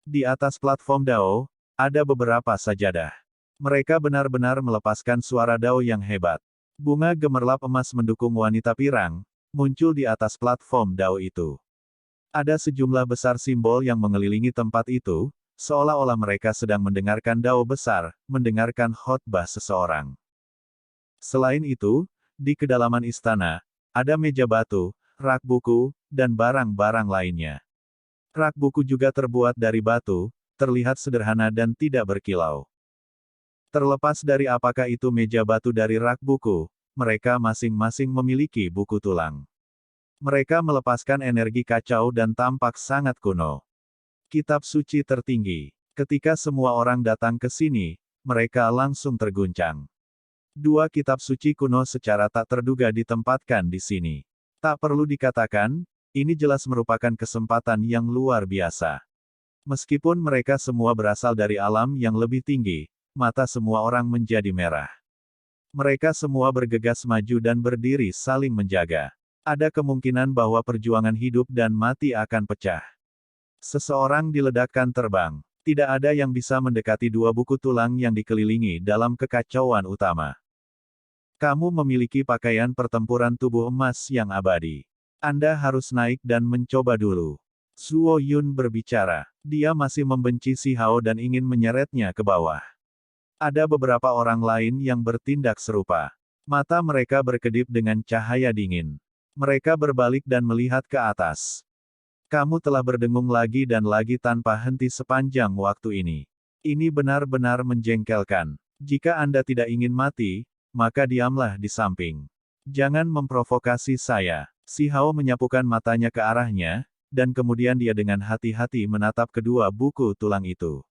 Di atas platform Dao, ada beberapa sajadah. Mereka benar-benar melepaskan suara Dao yang hebat. Bunga gemerlap emas mendukung wanita pirang, muncul di atas platform Dao itu. Ada sejumlah besar simbol yang mengelilingi tempat itu, seolah-olah mereka sedang mendengarkan Dao besar, mendengarkan khotbah seseorang. Selain itu, di kedalaman istana, ada meja batu, rak buku, dan barang-barang lainnya. Rak buku juga terbuat dari batu, terlihat sederhana dan tidak berkilau. Terlepas dari apakah itu meja batu dari rak buku, mereka masing-masing memiliki buku tulang. Mereka melepaskan energi kacau dan tampak sangat kuno. Kitab suci tertinggi. Ketika semua orang datang ke sini, mereka langsung terguncang. 2 kitab suci kuno secara tak terduga ditempatkan di sini. Tak perlu dikatakan, ini jelas merupakan kesempatan yang luar biasa. Meskipun mereka semua berasal dari alam yang lebih tinggi, mata semua orang menjadi merah. Mereka semua bergegas maju dan berdiri saling menjaga. Ada kemungkinan bahwa perjuangan hidup dan mati akan pecah. Seseorang diledakkan terbang. Tidak ada yang bisa mendekati 2 buku tulang yang dikelilingi dalam kekacauan utama. Kamu memiliki pakaian pertempuran tubuh emas yang abadi. Anda harus naik dan mencoba dulu. Zuo Yun berbicara. Dia masih membenci Si Hao dan ingin menyeretnya ke bawah. Ada beberapa orang lain yang bertindak serupa. Mata mereka berkedip dengan cahaya dingin. Mereka berbalik dan melihat ke atas. Kamu telah berdengung lagi dan lagi tanpa henti sepanjang waktu ini. Ini benar-benar menjengkelkan. Jika Anda tidak ingin mati, maka diamlah di samping. Jangan memprovokasi saya. Si Hao menyapukan matanya ke arahnya, dan kemudian dia dengan hati-hati menatap kedua buku tulang itu.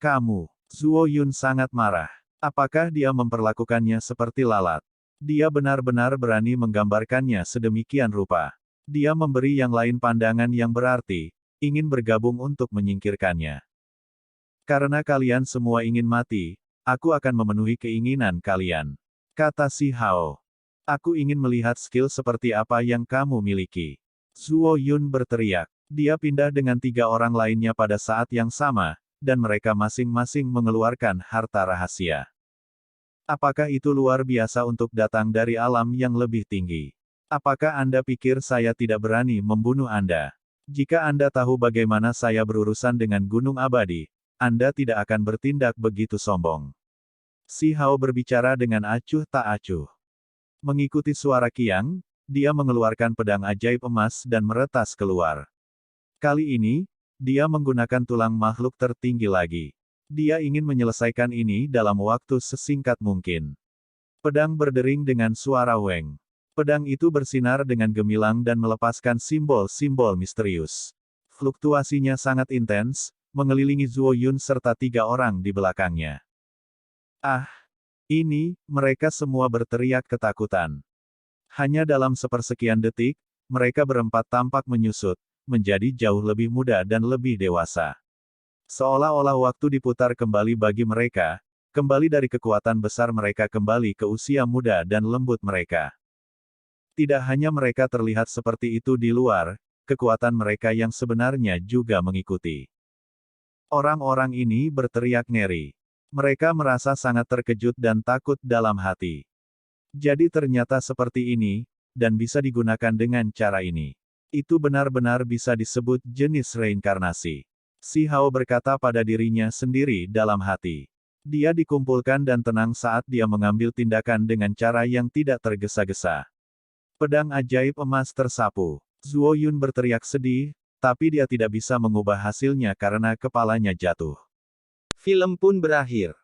Kamu, Zuo Yun sangat marah. Apakah dia memperlakukannya seperti lalat? Dia benar-benar berani menggambarkannya sedemikian rupa. Dia memberi yang lain pandangan yang berarti, ingin bergabung untuk menyingkirkannya. Karena kalian semua ingin mati, aku akan memenuhi keinginan kalian. Kata si Hao. Aku ingin melihat skill seperti apa yang kamu miliki. Zuo Yun berteriak. Dia pindah dengan 3 orang lainnya pada saat yang sama, dan mereka masing-masing mengeluarkan harta rahasia. Apakah itu luar biasa untuk datang dari alam yang lebih tinggi? Apakah Anda pikir saya tidak berani membunuh Anda? Jika Anda tahu bagaimana saya berurusan dengan Gunung Abadi, Anda tidak akan bertindak begitu sombong. Si Hao berbicara dengan acuh tak acuh. Mengikuti suara Qiang, dia mengeluarkan pedang ajaib emas dan meretas keluar. Kali ini, dia menggunakan tulang makhluk tertinggi lagi. Dia ingin menyelesaikan ini dalam waktu sesingkat mungkin. Pedang berdering dengan suara weng. Pedang itu bersinar dengan gemilang dan melepaskan simbol-simbol misterius. Fluktuasinya sangat intens, mengelilingi Zuo Yun serta 3 orang di belakangnya. Ah! Ini, mereka semua berteriak ketakutan. Hanya dalam sepersekian detik, mereka berempat tampak menyusut, menjadi jauh lebih muda dan lebih dewasa. Seolah-olah waktu diputar kembali bagi mereka, kembali dari kekuatan besar mereka kembali ke usia muda dan lembut mereka. Tidak hanya mereka terlihat seperti itu di luar, kekuatan mereka yang sebenarnya juga mengikuti. Orang-orang ini berteriak ngeri. Mereka merasa sangat terkejut dan takut dalam hati. Jadi ternyata seperti ini, dan bisa digunakan dengan cara ini. Itu benar-benar bisa disebut jenis reinkarnasi. Si Hao berkata pada dirinya sendiri dalam hati. Dia dikumpulkan dan tenang saat dia mengambil tindakan dengan cara yang tidak tergesa-gesa. Pedang ajaib emas tersapu. Zuo Yun berteriak sedih, tapi dia tidak bisa mengubah hasilnya karena kepalanya jatuh. Film pun berakhir.